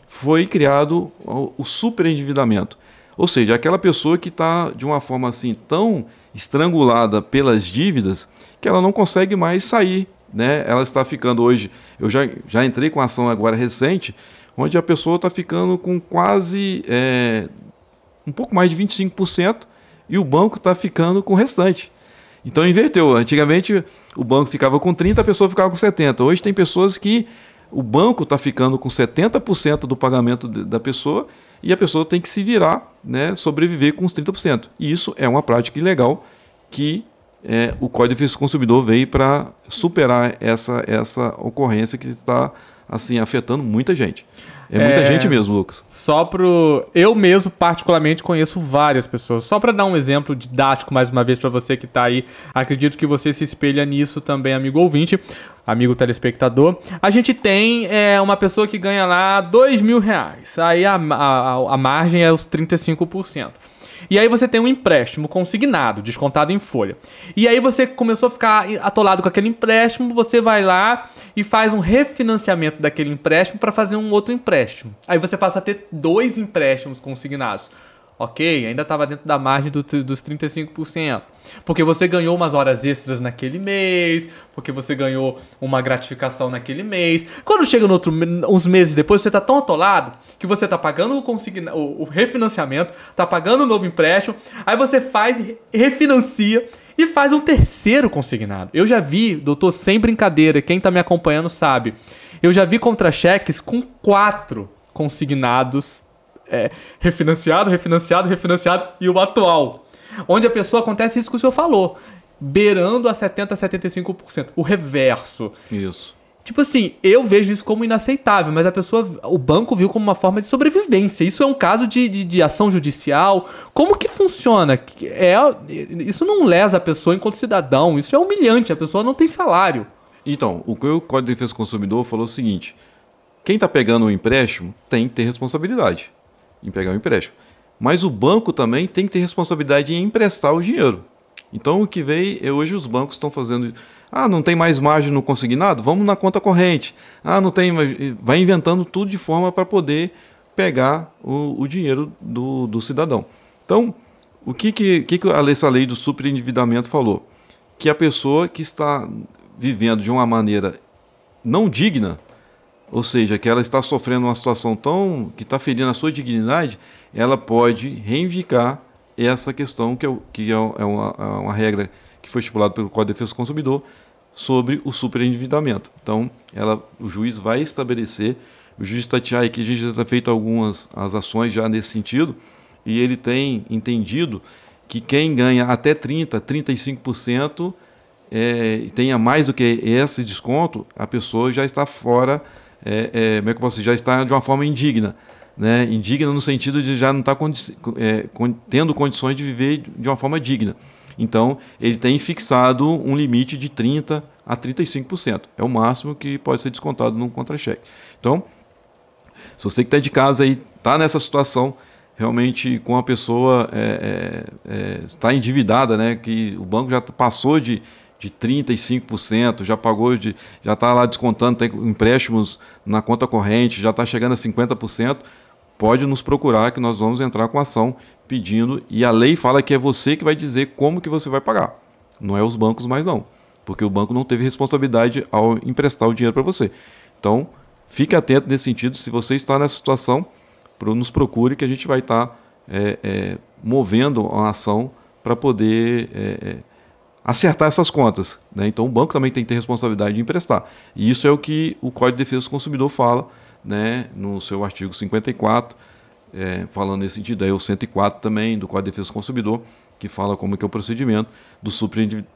foi criado o superendividamento. Ou seja, aquela pessoa que está de uma forma assim tão estrangulada pelas dívidas que ela não consegue mais sair, né? Ela está ficando hoje, eu já entrei com ação agora recente, onde a pessoa está ficando com quase um pouco mais de 25% e o banco está ficando com o restante. Então inverteu. Antigamente o banco ficava com 30%, a pessoa ficava com 70%. Hoje tem pessoas que o banco está ficando com 70% do pagamento da pessoa e a pessoa tem que se virar, né, sobreviver com os 30%. E isso é uma prática ilegal que o Código de Defesa do Consumidor veio para superar essa ocorrência que está assim, afetando muita gente. Muita gente mesmo, Lucas. Eu mesmo, particularmente, conheço várias pessoas. Só para dar um exemplo didático, mais uma vez, para você que está aí. Acredito que você se espelha nisso também, amigo ouvinte, amigo telespectador. A gente tem uma pessoa que ganha lá R$2.000. Aí a margem é os 35%. E aí você tem um empréstimo consignado, descontado em folha. E aí você começou a ficar atolado com aquele empréstimo, você vai lá e faz um refinanciamento daquele empréstimo para fazer um outro empréstimo. Aí você passa a ter 2 empréstimos consignados. Ok, ainda estava dentro da margem dos 35%. Porque você ganhou umas horas extras naquele mês, porque você ganhou uma gratificação naquele mês. Quando chega uns meses depois, você está tão atolado que você está pagando o refinanciamento, está pagando o novo empréstimo, aí você refinancia e faz um terceiro consignado. Eu já vi, doutor, sem brincadeira, quem está me acompanhando sabe, eu já vi contra-cheques com 4 consignados, refinanciado e o atual. Onde a pessoa acontece isso que o senhor falou, beirando a 70%, 75%. O reverso. Isso. Tipo assim, eu vejo isso como inaceitável, mas o banco viu como uma forma de sobrevivência. Isso é um caso de ação judicial. Como que funciona? Isso não lesa a pessoa enquanto cidadão, isso é humilhante, a pessoa não tem salário. Então, o Código de Defesa do Consumidor falou o seguinte: quem está pegando o empréstimo tem que ter responsabilidade em pegar o empréstimo. Mas o banco também tem que ter responsabilidade em emprestar o dinheiro. Então o que veio, hoje os bancos estão fazendo, não tem mais margem no consignado? Vamos na conta corrente. Não tem, vai inventando tudo de forma para poder pegar o dinheiro do cidadão. Então, o que essa lei do superendividamento falou? Que a pessoa que está vivendo de uma maneira não digna, ou seja, que ela está sofrendo uma situação que está ferindo a sua dignidade, ela pode reivindicar essa questão que é uma regra que foi estipulada pelo Código de Defesa do Consumidor sobre o superendividamento. Então, o juiz vai estabelecer, o juiz Tatiai, que a gente já tem feito algumas ações já nesse sentido, e ele tem entendido que quem ganha até 30%, 35%, tenha mais do que esse desconto, a pessoa já está fora, como é que eu posso dizer, já está de uma forma indigna. Né? Indigna no sentido de já não estar tendo condições de viver de uma forma digna. Então, ele tem fixado um limite de 30% a 35%. É o máximo que pode ser descontado num contra-cheque. Então, se você que está de casa aí, está nessa situação, realmente com a pessoa está endividada, né? Que o banco já passou de 35%, já está lá descontando, tem empréstimos na conta corrente, já está chegando a 50%, pode nos procurar que nós vamos entrar com ação pedindo, e a lei fala que é você que vai dizer como que você vai pagar, não é os bancos mais não, porque o banco não teve responsabilidade ao emprestar o dinheiro para você. Então, fique atento nesse sentido, se você está nessa situação, nos procure que a gente vai estar movendo uma ação para poder acertar essas contas, né? Então o banco também tem que ter responsabilidade de emprestar. E isso é o que o Código de Defesa do Consumidor fala, né, no seu artigo 54, falando nesse sentido. Aí o 104 também do Código de Defesa do Consumidor, que fala como que é o procedimento do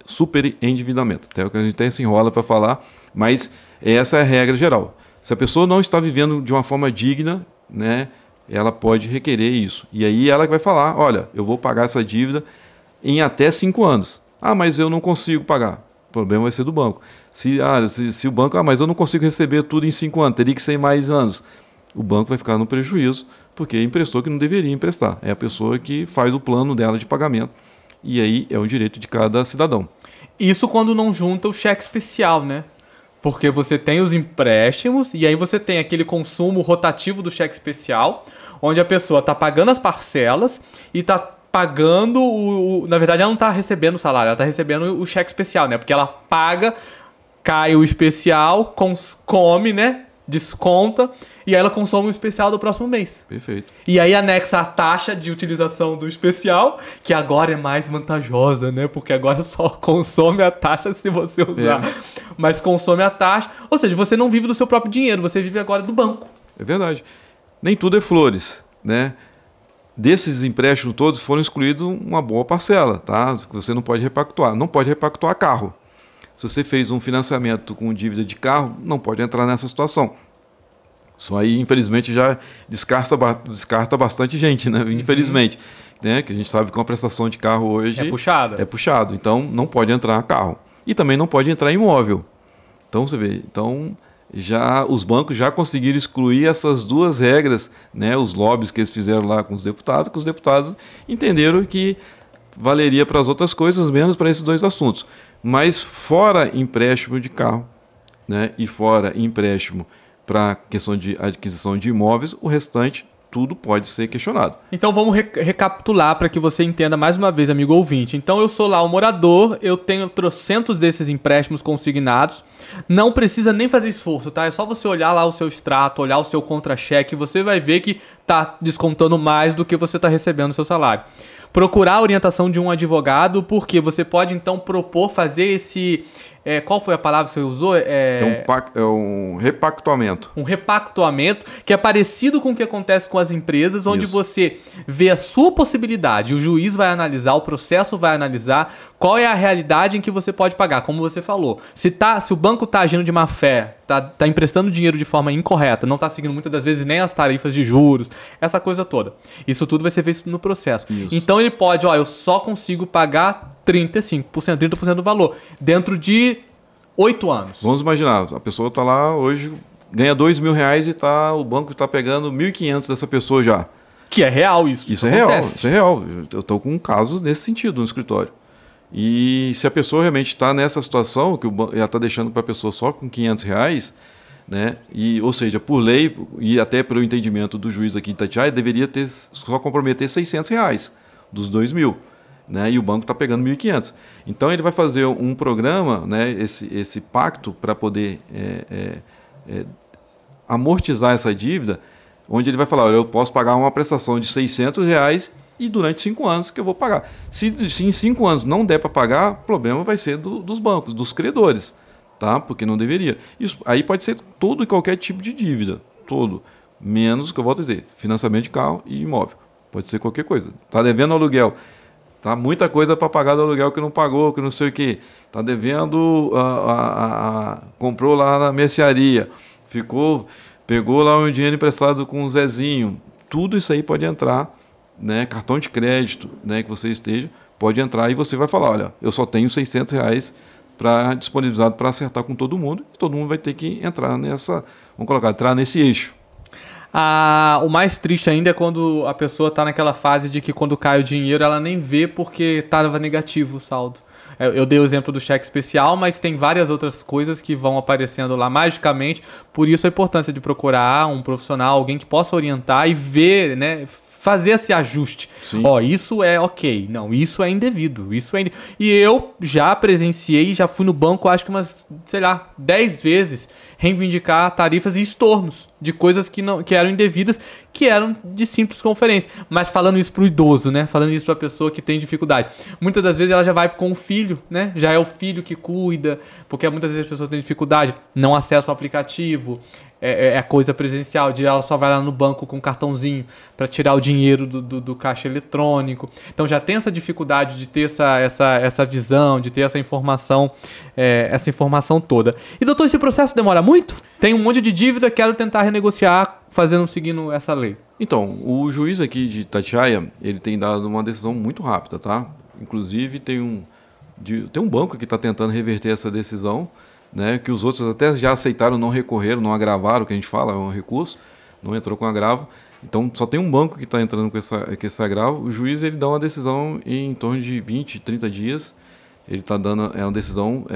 superendividamento. Até o que a gente até se enrola para falar, mas essa é a regra geral. Se a pessoa não está vivendo de uma forma digna, né, ela pode requerer isso. E aí ela vai falar, olha, eu vou pagar essa dívida em até 5 anos. Ah, mas eu não consigo pagar. O problema vai ser do banco. Se o banco, mas eu não consigo receber tudo em 5 anos, teria que ser em mais anos. O banco vai ficar no prejuízo, porque emprestou que não deveria emprestar. É a pessoa que faz o plano dela de pagamento. E aí é um direito de cada cidadão. Isso quando não junta o cheque especial, né? Porque você tem os empréstimos e aí você tem aquele consumo rotativo do cheque especial, onde a pessoa está pagando as parcelas e está pagando na verdade, ela não está recebendo o salário, ela está recebendo o cheque especial, né? Porque ela paga, cai o especial, come, né? Desconta, e aí ela consome o especial do próximo mês. Perfeito. E aí anexa a taxa de utilização do especial, que agora é mais vantajosa, né? Porque agora só consome a taxa se você usar. Mas consome a taxa. Ou seja, você não vive do seu próprio dinheiro, você vive agora do banco. É verdade. Nem tudo é flores, né? Desses empréstimos todos foram excluídos uma boa parcela, tá? Você não pode repactuar. Não pode repactuar carro. Se você fez um financiamento com dívida de carro, não pode entrar nessa situação. Isso aí, infelizmente, já descarta bastante gente, né? Infelizmente. Né? Que a gente sabe que uma prestação de carro hoje... É puxado. Então, não pode entrar carro. E também não pode entrar imóvel. Então, você vê... Então, os bancos já conseguiram excluir essas duas regras, né? Os lobbies que eles fizeram lá com os deputados, que os deputados entenderam que valeria para as outras coisas, menos para esses dois assuntos. Mas fora empréstimo de carro, né, e fora empréstimo para questão de aquisição de imóveis, o restante tudo pode ser questionado. Então vamos recapitular para que você entenda mais uma vez, amigo ouvinte. Então eu sou lá um morador, eu tenho trocentos desses empréstimos consignados, não precisa nem fazer esforço, tá? É só você olhar lá o seu extrato, olhar o seu contra-cheque, você vai ver que está descontando mais do que você está recebendo no seu salário. Procurar a orientação de um advogado, porque você pode então propor fazer esse... qual foi a palavra que você usou? É um repactuamento. Um repactuamento, que é parecido com o que acontece com as empresas, onde Isso. você vê a sua possibilidade, o juiz vai analisar, o processo vai analisar qual é a realidade em que você pode pagar, como você falou. Se o banco está agindo de má fé, tá emprestando dinheiro de forma incorreta, não está seguindo muitas das vezes nem as tarifas de juros, essa coisa toda. Isso tudo vai ser visto no processo. Isso. Então ele pode, eu só consigo pagar 35%, 30% do valor, dentro de 8 anos. Vamos imaginar, a pessoa está lá hoje, ganha R$2.000 e o banco está pegando 1.500 dessa pessoa já. Que é real isso. Isso é real, isso é real. Eu estou com um caso nesse sentido no escritório. E se a pessoa realmente está nessa situação, que ela está deixando para a pessoa só com R$500, né? Ou seja, por lei e até pelo entendimento do juiz aqui em Itatiaia, deveria só comprometer R$600 dos 2.000. Né, e o banco está pegando 1.500. Então ele vai fazer um programa, né, esse pacto para poder amortizar essa dívida, onde ele vai falar, olha, eu posso pagar uma prestação de R$600 e durante 5 anos que eu vou pagar. Se em 5 anos não der para pagar, o problema vai ser dos bancos, dos credores, tá? Porque não deveria. Isso aí pode ser todo e qualquer tipo de dívida, todo, menos, que eu volto a dizer, financiamento de carro e imóvel. Pode ser qualquer coisa. Está devendo aluguel. Tá muita coisa para pagar do aluguel que não pagou, que não sei o que. Tá devendo, comprou lá na mercearia, pegou lá um dinheiro emprestado com o Zezinho. Tudo isso aí pode entrar, né? Cartão de crédito, né? Que você esteja, pode entrar e você vai falar, olha, eu só tenho R$600 disponibilizado para acertar com todo mundo. E todo mundo vai ter que entrar entrar nesse eixo. O mais triste ainda é quando a pessoa está naquela fase de que quando cai o dinheiro ela nem vê porque estava negativo o saldo. Eu dei o exemplo do cheque especial, mas tem várias outras coisas que vão aparecendo lá magicamente. Por isso a importância de procurar um profissional, alguém que possa orientar e ver, né, fazer esse ajuste. Sim. Ó, isso é ok, não, isso é indevido, isso é indevido. E eu já presenciei, já fui no banco, acho que umas, sei lá, 10 vezes, reivindicar tarifas e estornos de coisas que eram indevidas, que eram de simples conferência. Mas falando isso pro idoso, né? Falando isso pra pessoa que tem dificuldade. Muitas das vezes ela já vai com o filho, né? Já é o filho que cuida, porque muitas vezes a pessoa tem dificuldade, não acessa o aplicativo, é coisa presencial, ela só vai lá no banco com um cartãozinho para tirar o dinheiro do caixa eletrônico. Então já tem essa dificuldade de ter essa visão, de ter essa informação toda. E doutor, esse processo demora muito? Tem um monte de dívida, quero tentar renegociar seguindo essa lei. Então, o juiz aqui de Itatiaia, ele tem dado uma decisão muito rápida, tá? Inclusive tem um banco que está tentando reverter essa decisão, né, que os outros até já aceitaram, não recorreram, não agravaram, o que a gente fala, é um recurso, não entrou com agravo. Então só tem um banco que está entrando com esse agravo. O juiz ele dá uma decisão em torno de 20, 30 dias. Ele está dando uma decisão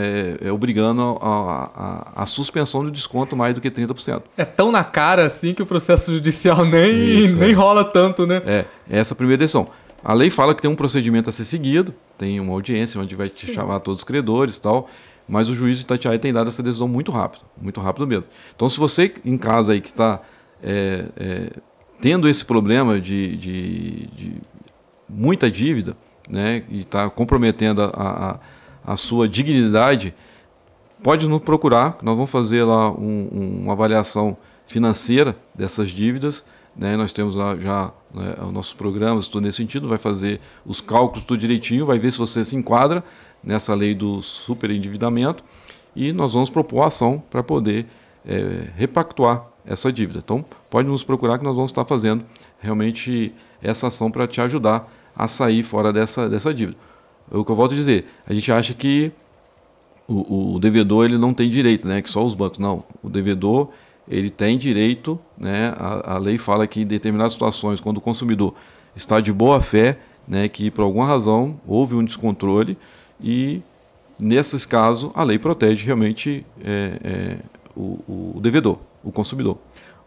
obrigando a suspensão do desconto mais do que 30%. É tão na cara assim que o processo judicial nem rola tanto, né? Essa é a primeira decisão. A lei fala que tem um procedimento a ser seguido, tem uma audiência onde vai te chamar todos os credores e tal. Mas o juiz de Itatiaia tem dado essa decisão muito rápido mesmo. Então, se você em casa aí que está tendo esse problema de muita dívida, né, e está comprometendo a sua dignidade, pode nos procurar, nós vamos fazer lá uma avaliação financeira dessas dívidas, né, nós temos lá já os nossos programas, tudo nesse sentido, vai fazer os cálculos tudo direitinho, vai ver se você se enquadra nessa lei do superendividamento e nós vamos propor a ação para poder repactuar essa dívida. Então, pode nos procurar que nós vamos estar fazendo realmente essa ação para te ajudar a sair fora dessa dívida. O que eu volto a dizer, a gente acha que o devedor ele não tem direito, né, que só os bancos. Não, o devedor ele tem direito, né, a lei fala que em determinadas situações, quando o consumidor está de boa fé, né, que por alguma razão houve um descontrole, e nesses casos a lei protege realmente o devedor, o consumidor.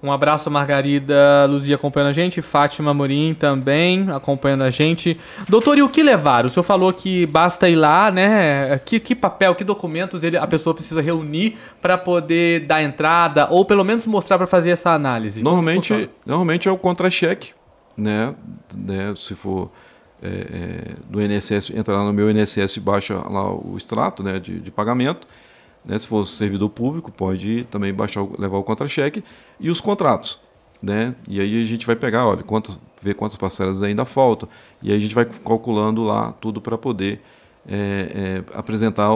Um abraço, Margarida Luzia acompanhando a gente, Fátima Morim também acompanhando a gente. Doutor, e o que levar? O senhor falou que basta ir lá, né? Que papel, que documentos a pessoa precisa reunir para poder dar entrada ou pelo menos mostrar para fazer essa análise? Normalmente é o contra-cheque, né? Se for do INSS, entra lá no meu INSS e baixa lá o extrato, né, de pagamento. Né, se for servidor público, pode também levar o contra-cheque e os contratos. Né? E aí a gente vai pegar, olha, ver quantas parcelas ainda faltam, e aí a gente vai calculando lá tudo para poder apresentar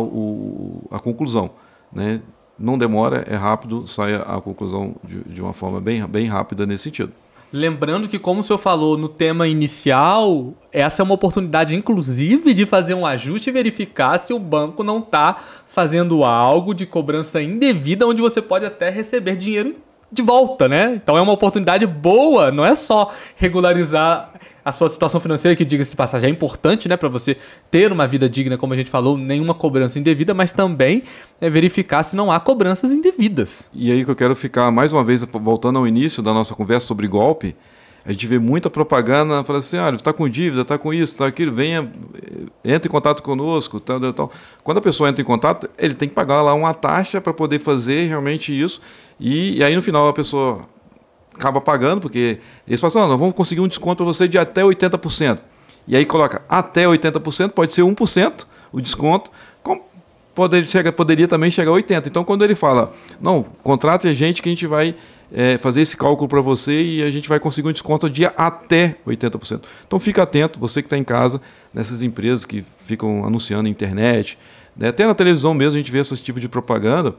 a conclusão. Né? Não demora, é rápido, sai a conclusão de uma forma bem rápida nesse sentido. Lembrando que, como o senhor falou no tema inicial, essa é uma oportunidade, inclusive, de fazer um ajuste e verificar se o banco não está fazendo algo de cobrança indevida, onde você pode até receber dinheiro de volta, né? Então é uma oportunidade boa, não é só regularizar a sua situação financeira, que, diga-se de passagem, é importante, né, para você ter uma vida digna, como a gente falou, nenhuma cobrança indevida, mas também verificar se não há cobranças indevidas. E aí que eu quero ficar, mais uma vez, voltando ao início da nossa conversa sobre golpe, a gente vê muita propaganda, fala assim, está com dívida, está com isso, está aquilo, venha, entre em contato conosco, tal. Quando a pessoa entra em contato, ele tem que pagar lá uma taxa para poder fazer realmente isso, e aí no final a pessoa acaba pagando, porque eles falam assim, nós vamos conseguir um desconto para você de até 80%. E aí coloca até 80%, pode ser 1% o desconto, como poderia também chegar a 80%. Então quando ele fala, não, contrate a gente que a gente vai fazer esse cálculo para você e a gente vai conseguir um desconto de até 80%. Então fica atento, você que está em casa, nessas empresas que ficam anunciando na internet, né? Até na televisão mesmo a gente vê esse tipo de propaganda.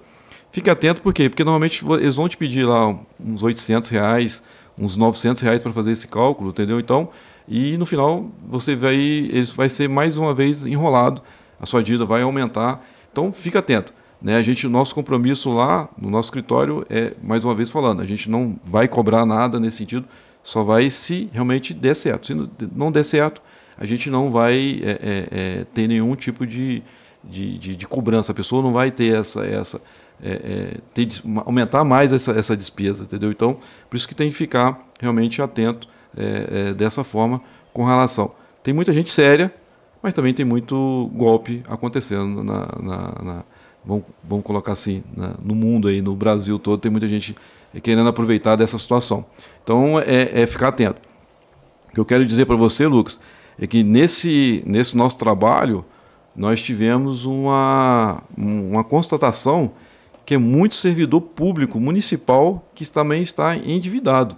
Fique atento, por quê? Porque normalmente eles vão te pedir lá uns R$800, uns R$900 para fazer esse cálculo, entendeu? Então, e no final você vai ser mais uma vez enrolado, a sua dívida vai aumentar. Então, fique atento. Né? O nosso compromisso lá no nosso escritório é, mais uma vez falando, a gente não vai cobrar nada nesse sentido, só vai se realmente der certo. Se não der certo, a gente não vai ter nenhum tipo de cobrança. A pessoa não vai ter aumentar mais essa despesa, entendeu? Então, por isso que tem que ficar realmente atento dessa forma com relação. Tem muita gente séria, mas também tem muito golpe acontecendo vamos colocar assim, no mundo aí, no Brasil todo, tem muita gente querendo aproveitar dessa situação. Então, ficar atento. O que eu quero dizer para você, Lucas, é que nesse nosso trabalho, nós tivemos uma constatação que é muito servidor público municipal que também está endividado.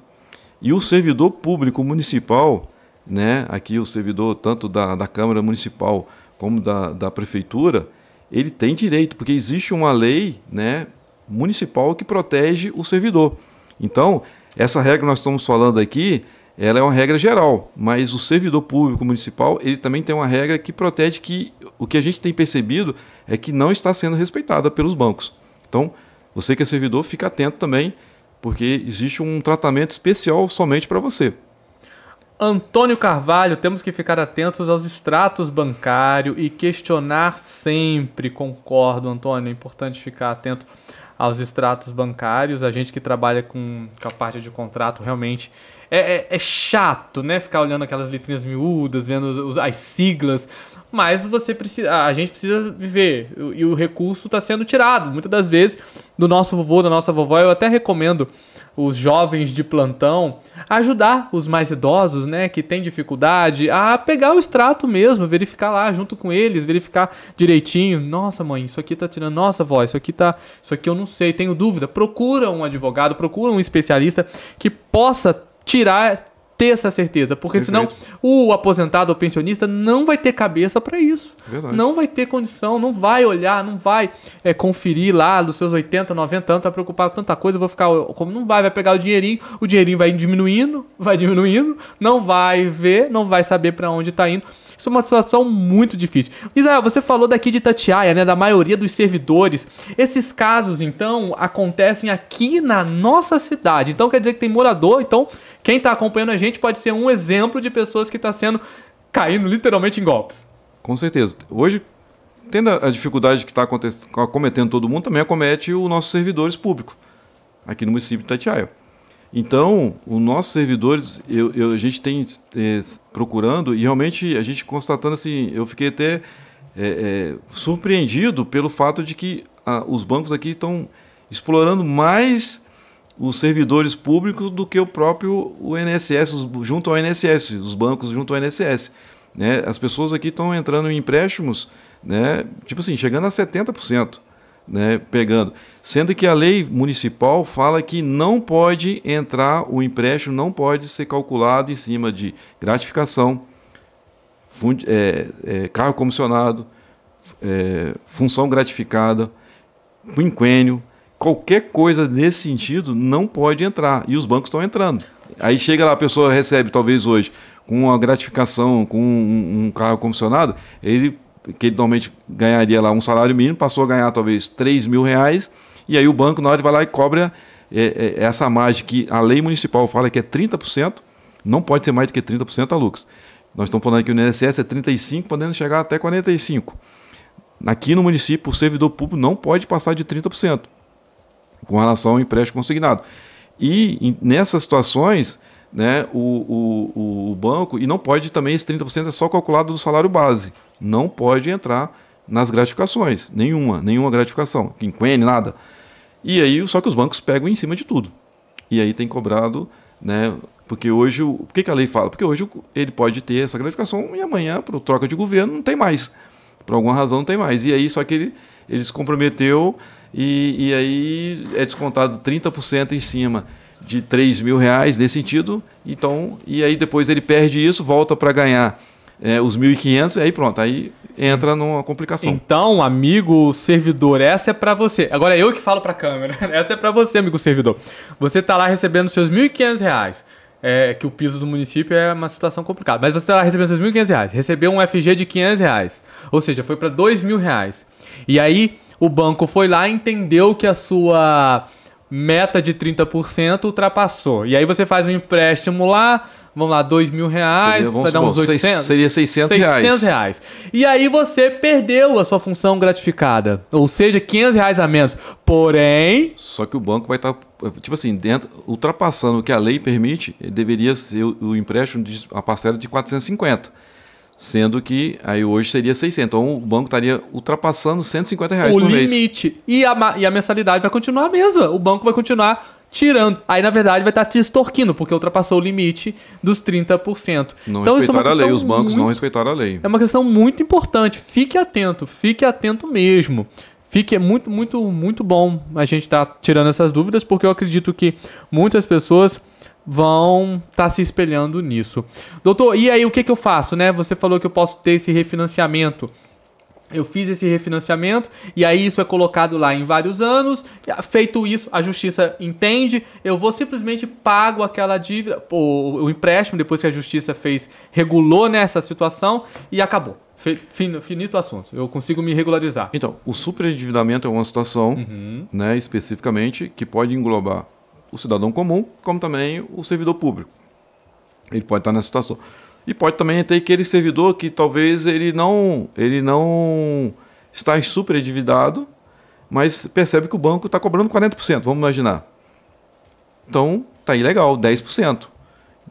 E o servidor público municipal, né, aqui o servidor tanto da Câmara Municipal como da Prefeitura, ele tem direito, porque existe uma lei, né, municipal que protege o servidor. Então, essa regra que nós estamos falando aqui, ela é uma regra geral, mas o servidor público municipal, ele também tem uma regra que protege que o que a gente tem percebido é que não está sendo respeitada pelos bancos. Então, você que é servidor, fica atento também, porque existe um tratamento especial somente para você. Antônio Carvalho, temos que ficar atentos aos extratos bancários e questionar sempre. Concordo, Antônio, é importante ficar atento aos extratos bancários. A gente que trabalha com a parte de contrato realmente é chato, né? Ficar olhando aquelas letrinhas miúdas, vendo as siglas, mas a gente precisa viver e o recurso está sendo tirado. Muitas das vezes do nosso vovô, da nossa vovó, eu até recomendo os jovens de plantão ajudar os mais idosos, né, que têm dificuldade, a pegar o extrato mesmo, verificar lá junto com eles, verificar direitinho. Nossa, mãe, isso aqui tá tirando. Nossa, vó, isso aqui eu não sei, tenho dúvida. Procura um advogado, procura um especialista que possa ter essa certeza, porque senão o aposentado ou pensionista não vai ter cabeça para isso. Verdade. Não vai ter condição, não vai olhar, não vai conferir lá dos seus 80, 90 anos, tá preocupado com tanta coisa, eu vou ficar, como não vai pegar o dinheirinho vai diminuindo, não vai ver, não vai saber para onde está indo. Isso é uma situação muito difícil. Israel, você falou daqui de Itatiaia, né, da maioria dos servidores. Esses casos, então, acontecem aqui na nossa cidade. Então, quer dizer que tem morador. Então, quem está acompanhando a gente pode ser um exemplo de pessoas que estão caindo literalmente em golpes. Com certeza. Hoje, tendo a dificuldade que está acometendo todo mundo, também acomete os nossos servidores públicos, aqui no município de Itatiaia. Então, os nossos servidores, a gente tem procurando, e realmente a gente constatando assim, eu fiquei até surpreendido pelo fato de que os bancos aqui estão explorando mais os servidores públicos do que o próprio INSS, junto ao INSS, os bancos junto ao INSS. Né? As pessoas aqui estão entrando em empréstimos, né, tipo assim, chegando a 70%. Né, pegando, sendo que a lei municipal fala que não pode entrar, o empréstimo não pode ser calculado em cima de gratificação, cargo comissionado, função gratificada, quinquênio, qualquer coisa nesse sentido não pode entrar, e os bancos estão entrando. Aí chega lá, a pessoa recebe talvez hoje com uma gratificação, com um cargo comissionado, que ele normalmente ganharia lá um salário mínimo, passou a ganhar talvez R$3.000, e aí o banco na hora vai lá e cobra essa margem que a lei municipal fala que é 30%, não pode ser mais do que 30%, Lucas. Nós estamos falando aqui no INSS é 35%, podendo chegar até 45%. Aqui no município, o servidor público não pode passar de 30%, com relação ao empréstimo consignado. E nessas situações, né, o banco, e não pode também, esse 30% é só calculado do salário base, não pode entrar nas gratificações, nenhuma gratificação, quinquênio, nada. E aí, só que os bancos pegam em cima de tudo. E aí tem cobrado, né, porque hoje, por que a lei fala? Porque hoje ele pode ter essa gratificação e amanhã, por troca de governo, não tem mais. Por alguma razão não tem mais. E aí, só que ele se comprometeu e aí é descontado 30% em cima de R$3.000 nesse sentido, então, e aí depois ele perde isso, volta para ganhar os 1.500, e aí pronto, aí entra numa complicação. Então, amigo servidor, essa é para você. Agora eu que falo para a câmera, essa é para você, amigo servidor. Você está lá recebendo seus R$1.500, que o piso do município é uma situação complicada, mas você está lá recebendo seus R$1.500, recebeu um FG de R$500, ou seja, foi para R$2.000. E aí o banco foi lá e entendeu que a sua meta de 30% ultrapassou. E aí você faz um empréstimo lá, vamos lá, R$2.000, vai dar uns 800. Seria R$600. E aí você perdeu a sua função gratificada. Ou seja, R$500 a menos. Porém... Só que o banco vai estar tipo assim, ultrapassando o que a lei permite, deveria ser o empréstimo a parcela de 450, sendo que aí hoje seria 600. Então o banco estaria ultrapassando R$ 150 por mês. O limite. E a mensalidade vai continuar a mesma. O banco vai continuar tirando. Aí, na verdade, vai estar te extorquindo, porque ultrapassou o limite dos 30%. Não então, respeitaram a lei, os bancos não respeitaram a lei. É uma questão muito importante. Fique atento mesmo. É muito bom a gente estar tirando essas dúvidas, porque eu acredito que muitas pessoas vão estar se espelhando nisso. Doutor, e aí o que eu faço, né? Você falou que eu posso ter esse refinanciamento. Eu fiz esse refinanciamento e aí isso é colocado lá em vários anos. Feito isso, a justiça entende. Eu vou simplesmente pago aquela dívida, o empréstimo, depois que a justiça regulou nessa situação e acabou. Finito o assunto. Eu consigo me regularizar. Então, o superendividamento é uma situação, né, especificamente, que pode englobar o cidadão comum, como também o servidor público. Ele pode estar nessa situação. E pode também ter aquele servidor que talvez ele não está super endividado, mas percebe que o banco está cobrando 40%, vamos imaginar. Então, está ilegal, 10%.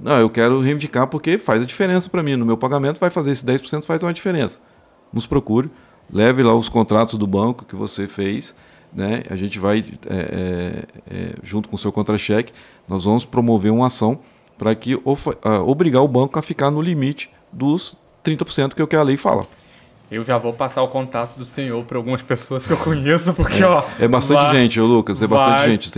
Não, eu quero reivindicar porque faz a diferença para mim. No meu pagamento vai fazer esse 10%, faz uma diferença. Nos procure, leve lá os contratos do banco que você fez, né? A gente vai, junto com o seu contra-cheque, nós vamos promover uma ação para que obrigar o banco a ficar no limite dos 30% que é o que a lei fala. Eu já vou passar o contato do senhor para algumas pessoas que eu conheço, porque é bastante gente, Lucas, é bastante gente.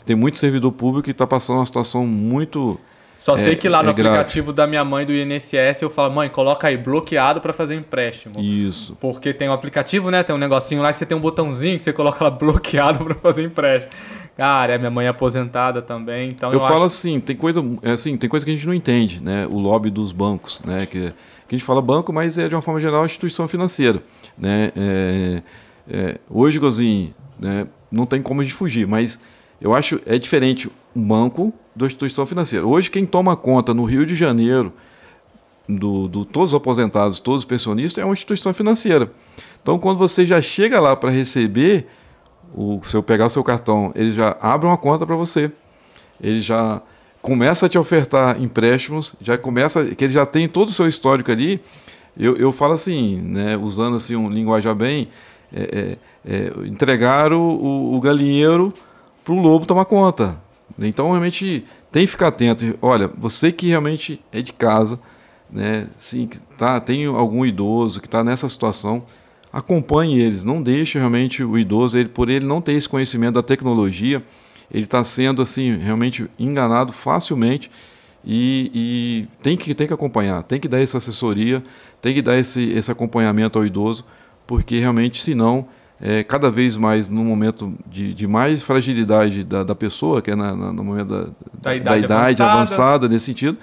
Tem muito servidor público que está passando uma situação muito Só sei que lá no grave. aplicativo da minha mãe do INSS eu falo, mãe, coloca aí bloqueado para fazer empréstimo. Isso. Porque tem um aplicativo, né? Tem um negocinho lá que você tem um botãozinho que você coloca lá bloqueado para fazer empréstimo. Cara, minha mãe é aposentada também, então eu falo assim, tem coisa que a gente não entende, né? O lobby dos bancos, né? Que a gente fala banco, mas é de uma forma geral instituição financeira, né? Hoje, Gozinho, né? Não tem como a gente fugir, mas eu acho diferente um banco da instituição financeira. Hoje quem toma conta no Rio de Janeiro todos os aposentados, todos os pensionistas é uma instituição financeira. Então quando você já chega lá para receber se eu pegar o seu cartão, ele já abre uma conta para você, ele já começa a te ofertar empréstimos, que ele já tem todo o seu histórico ali. Eu falo assim, né, usando assim um linguajar bem, entregar o galinheiro para o lobo tomar conta. Então realmente tem que ficar atento. Olha, você que realmente é de casa, né, sim, tem algum idoso que está nessa situação, acompanhe eles, não deixe realmente o idoso, por ele não ter esse conhecimento da tecnologia, ele está sendo assim realmente enganado facilmente e tem que acompanhar, tem que dar essa assessoria, tem que dar esse acompanhamento ao idoso, porque realmente senão, cada vez mais no momento de mais fragilidade da pessoa, que é no momento da idade avançada nesse sentido,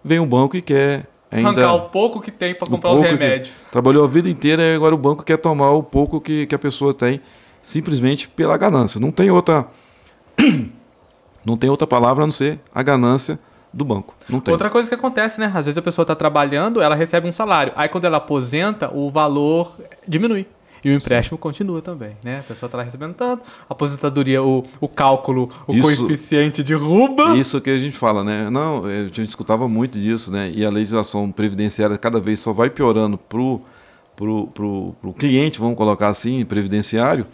vem um banco e quer arrancar o pouco que tem para comprar os remédios. Trabalhou a vida inteira e agora o banco quer tomar o pouco que a pessoa tem, simplesmente pela ganância. Não tem outra palavra a não ser a ganância do banco. Não tem. Outra coisa que acontece, né? Às vezes a pessoa está trabalhando, ela recebe um salário. Aí quando ela aposenta, o valor diminui. E o empréstimo continua também, né? A pessoa está lá recebendo tanto, a aposentadoria, o cálculo, coeficiente derruba. Isso que a gente fala, né? Não, a gente escutava muito disso, né? E a legislação previdenciária cada vez só vai piorando pro cliente, vamos colocar assim, previdenciário,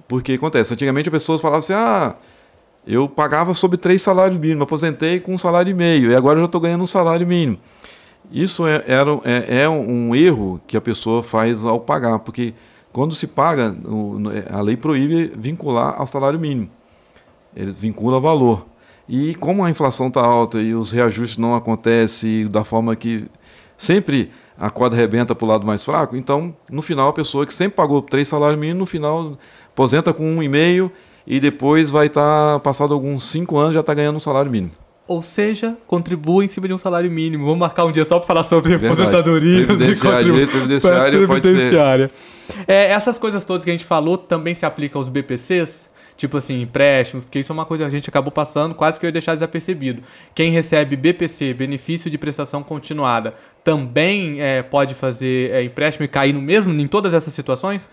porque acontece, antigamente as pessoas falavam assim, eu pagava sobre 3 salários mínimos, aposentei com 1,5 salário, e agora eu já estou ganhando 1 salário mínimo. Isso é um erro que a pessoa faz ao pagar, porque quando se paga, a lei proíbe vincular ao salário mínimo. Ele vincula valor. E como a inflação está alta e os reajustes não acontecem da forma que sempre a corda arrebenta para o lado mais fraco, então, no final, a pessoa que sempre pagou 3 salários mínimos, no final, aposenta com 1,5 e depois vai estar, passado alguns 5 anos, já está ganhando um salário mínimo. Ou seja, contribua em cima de um salário mínimo. Vamos marcar um dia só para falar sobre aposentadoria. Previdenciário pode ser. Essas coisas todas que a gente falou também se aplicam aos BPCs? Tipo assim, empréstimo, porque isso é uma coisa que a gente acabou passando, quase que eu ia deixar desapercebido. Quem recebe BPC, benefício de prestação continuada, também pode fazer empréstimo e cair no mesmo em todas essas situações?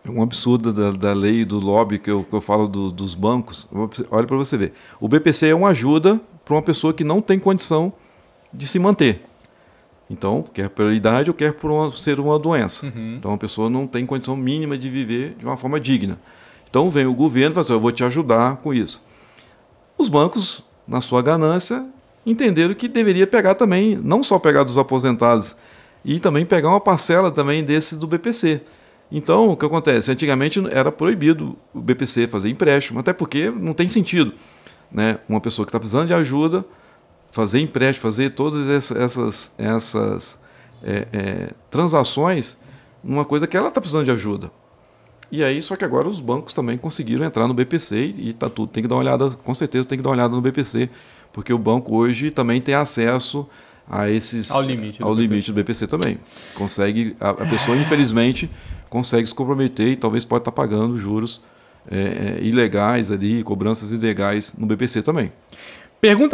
É um absurdo da lei do lobby que eu falo dos bancos. Olha para você ver. O BPC é uma ajuda para uma pessoa que não tem condição de se manter. Então, quer pela idade ou quer por ser uma doença. Então, a pessoa não tem condição mínima de viver de uma forma digna. Então, vem o governo e fala assim, eu vou te ajudar com isso. Os bancos, na sua ganância, entenderam que deveria pegar também, não só pegar dos aposentados, e também pegar uma parcela também desses do BPC. Então, o que acontece? Antigamente era proibido o BPC fazer empréstimo, até porque não tem sentido, né? Uma pessoa que está precisando de ajuda, fazer empréstimo, fazer todas essas transações numa coisa que ela está precisando de ajuda. E aí, só que agora os bancos também conseguiram entrar no BPC e tá tudo. Tem que dar uma olhada, com certeza tem que dar uma olhada no BPC, porque o banco hoje também tem acesso a esses ao limite do BPC também. Consegue, a pessoa infelizmente consegue se comprometer e talvez pode estar pagando juros ilegais ali, cobranças ilegais no BPC também.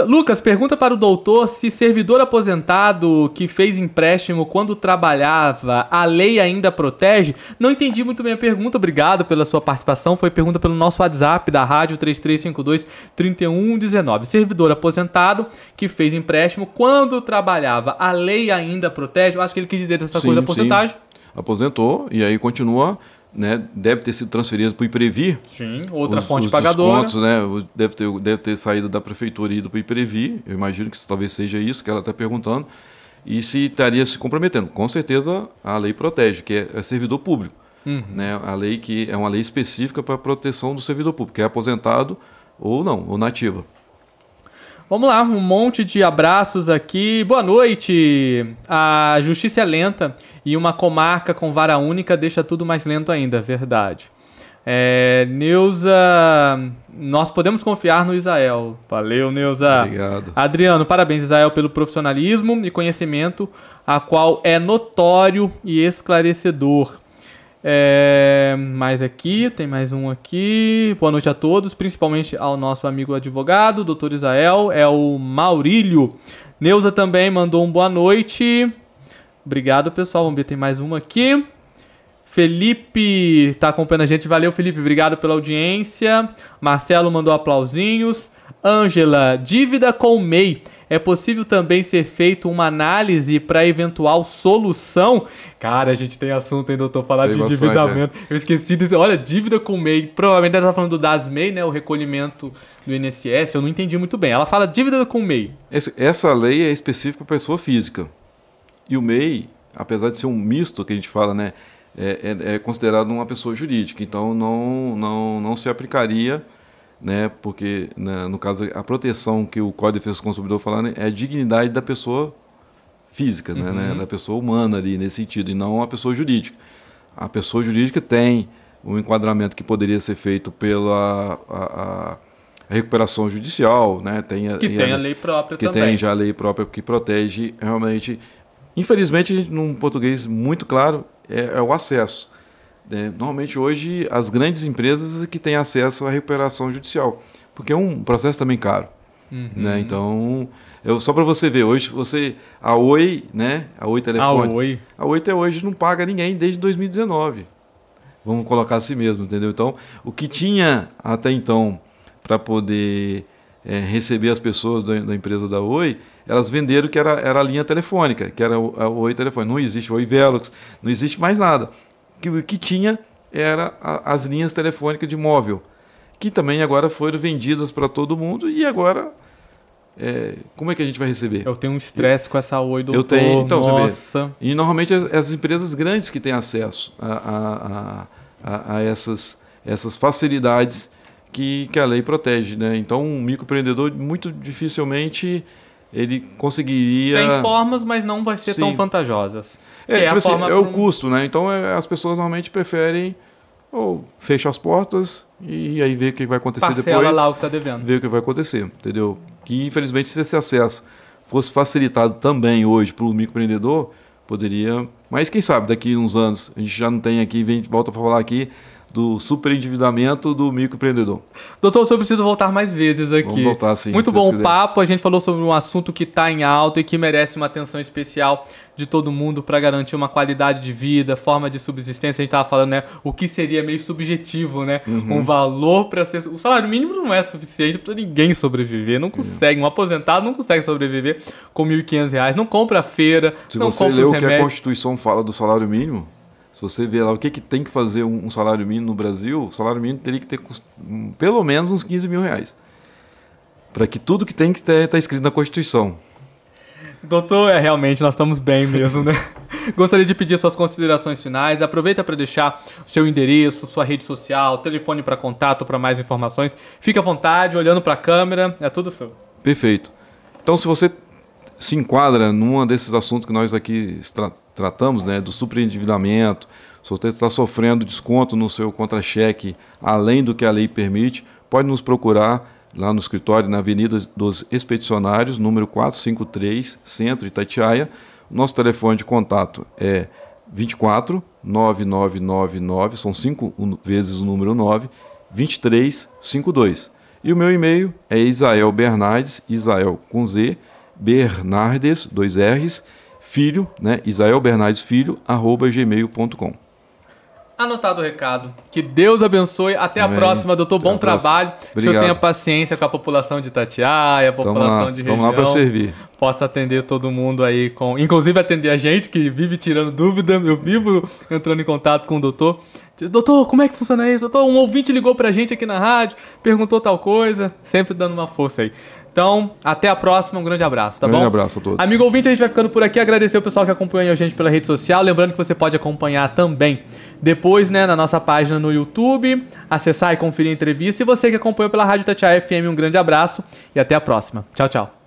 Lucas, pergunta para o doutor se servidor aposentado que fez empréstimo quando trabalhava, a lei ainda protege? Não entendi muito bem a pergunta, obrigado pela sua participação. Foi pergunta pelo nosso WhatsApp da rádio 3352-3119. Servidor aposentado que fez empréstimo quando trabalhava, a lei ainda protege? Eu acho que ele quis dizer essa coisa da porcentagem. Aposentou e aí continua, né, deve ter sido transferido para o IPREVI. Sim, outra fonte pagadora. Descontos, né, deve ter saído da prefeitura e ido para o IPREVI. Eu imagino que talvez seja isso que ela está perguntando. E se estaria se comprometendo. Com certeza a lei protege, que é servidor público. Né, a lei que é uma lei específica para a proteção do servidor público, que é aposentado ou não, ou nativa. Vamos lá, um monte de abraços aqui. Boa noite. A justiça é lenta e uma comarca com vara única deixa tudo mais lento ainda, verdade. Neuza, nós podemos confiar no Isael. Valeu, Neuza. Obrigado. Adriano, parabéns, Isael, pelo profissionalismo e conhecimento, a qual é notório e esclarecedor. Mais aqui, tem mais um aqui. Boa noite a todos, principalmente ao nosso amigo advogado, doutor Isael, é o Maurílio. Neuza também mandou um boa noite. Obrigado, pessoal. Vamos ver, tem mais uma aqui. Felipe está acompanhando a gente. Valeu, Felipe. Obrigado pela audiência. Marcelo mandou aplausinhos. Ângela, dívida com o MEI. É possível também ser feito uma análise para eventual solução? Cara, a gente tem assunto, hein, doutor? Falar de endividamento. Eu esqueci de dizer, olha, dívida com o MEI. Provavelmente ela está falando do DAS-MEI, né? O recolhimento do INSS. Eu não entendi muito bem. Ela fala dívida com o MEI. Essa lei é específica para pessoa física. E o MEI, apesar de ser um misto que a gente fala, né? É considerado uma pessoa jurídica. Então, não se aplicaria, né, porque, né, no caso, a proteção que o Código de Defesa do Consumidor fala, né, é a dignidade da pessoa física, né, da pessoa humana ali, nesse sentido, e não a pessoa jurídica. A pessoa jurídica tem um enquadramento que poderia ser feito pela a recuperação judicial, né, tem a lei própria também. Que tem já a lei própria que protege realmente. Infelizmente, num português muito claro, é o acesso. Normalmente hoje as grandes empresas que têm acesso à recuperação judicial, porque é um processo também caro, né? Então, só para você ver, hoje a Oi, né? A Oi Telefone, a Oi até hoje não paga ninguém desde 2019. Vamos colocar assim mesmo, entendeu? Então, o que tinha até então para poder receber as pessoas da empresa da Oi, elas venderam que era a linha telefônica, que era a Oi Telefone. Não existe Oi Velox, não existe mais nada. O que tinha era as linhas telefônicas de móvel, que também agora foram vendidas para todo mundo, e agora como é que a gente vai receber? Eu tenho um estresse com essa Oi, doutor. Eu tenho, então, nossa. Você vê. E normalmente as empresas grandes que têm acesso a essas facilidades que a lei protege, né? Então, um microempreendedor muito dificilmente ele conseguiria... Tem formas, mas não vai ser tão vantajosas. O custo, né? Então as pessoas normalmente preferem ou fechar as portas e aí ver o que vai acontecer Parcela depois. Lá o que tá devendo. Ver o que vai acontecer, entendeu? Que infelizmente se esse acesso fosse facilitado também hoje para o microempreendedor, poderia... Mas quem sabe daqui a uns anos, a gente já não tem aqui, volta para falar aqui, do superendividamento do microempreendedor. Doutor, eu só preciso voltar mais vezes aqui. Vamos voltar, sim. Muito bom o papo, a gente falou sobre um assunto que está em alta e que merece uma atenção especial de todo mundo para garantir uma qualidade de vida, forma de subsistência. A gente estava falando, né, o que seria meio subjetivo, né? Um valor para ser... O salário mínimo não é suficiente para ninguém sobreviver, não consegue. Um aposentado não consegue sobreviver com R$ 1.500, não compra feira, Se não você compra lê os o que a remédios. Constituição fala do salário mínimo, se você vê lá o que tem que fazer um salário mínimo no Brasil, o salário mínimo teria que ter pelo menos uns R$ 15.000. Para que tudo que tem que estar escrito na Constituição. Doutor, realmente, nós estamos bem mesmo, né? Gostaria de pedir suas considerações finais. Aproveita para deixar o seu endereço, sua rede social, telefone para contato, para mais informações. Fique à vontade, olhando para a câmera, é tudo seu. Perfeito. Então, se você se enquadra num desses assuntos que nós aqui tratamos, né, do superendividamento, se você está sofrendo desconto no seu contra-cheque, além do que a lei permite, pode nos procurar lá no escritório, na Avenida dos Expedicionários, número 453, Centro, Itatiaia. Nosso telefone de contato é 24 9999, são 5 vezes o número 9, 2352. E o meu e-mail é Isael Bernardes, Isael com Z, Bernardes, 2 R's, filho, né, Isael Bernardes Filho, @gmail.com. Anotado o recado. Que Deus abençoe. Até Amém. A próxima, doutor. Até Bom trabalho. Que o senhor tenha paciência com a população de Itatiaia, a população de região. Estamos lá para servir. Possa atender todo mundo aí, inclusive atender a gente que vive tirando dúvida. Eu vivo entrando em contato com o doutor. Doutor, como é que funciona isso? Doutor, um ouvinte ligou pra gente aqui na rádio, perguntou tal coisa. Sempre dando uma força aí. Então, até a próxima, um grande abraço, tá bom? Um grande abraço a todos. Amigo ouvinte, a gente vai ficando por aqui. Agradecer o pessoal que acompanha a gente pela rede social. Lembrando que você pode acompanhar também depois, né, na nossa página no YouTube, acessar e conferir a entrevista. E você que acompanhou pela Rádio Itatiaia FM, um grande abraço e até a próxima. Tchau, tchau.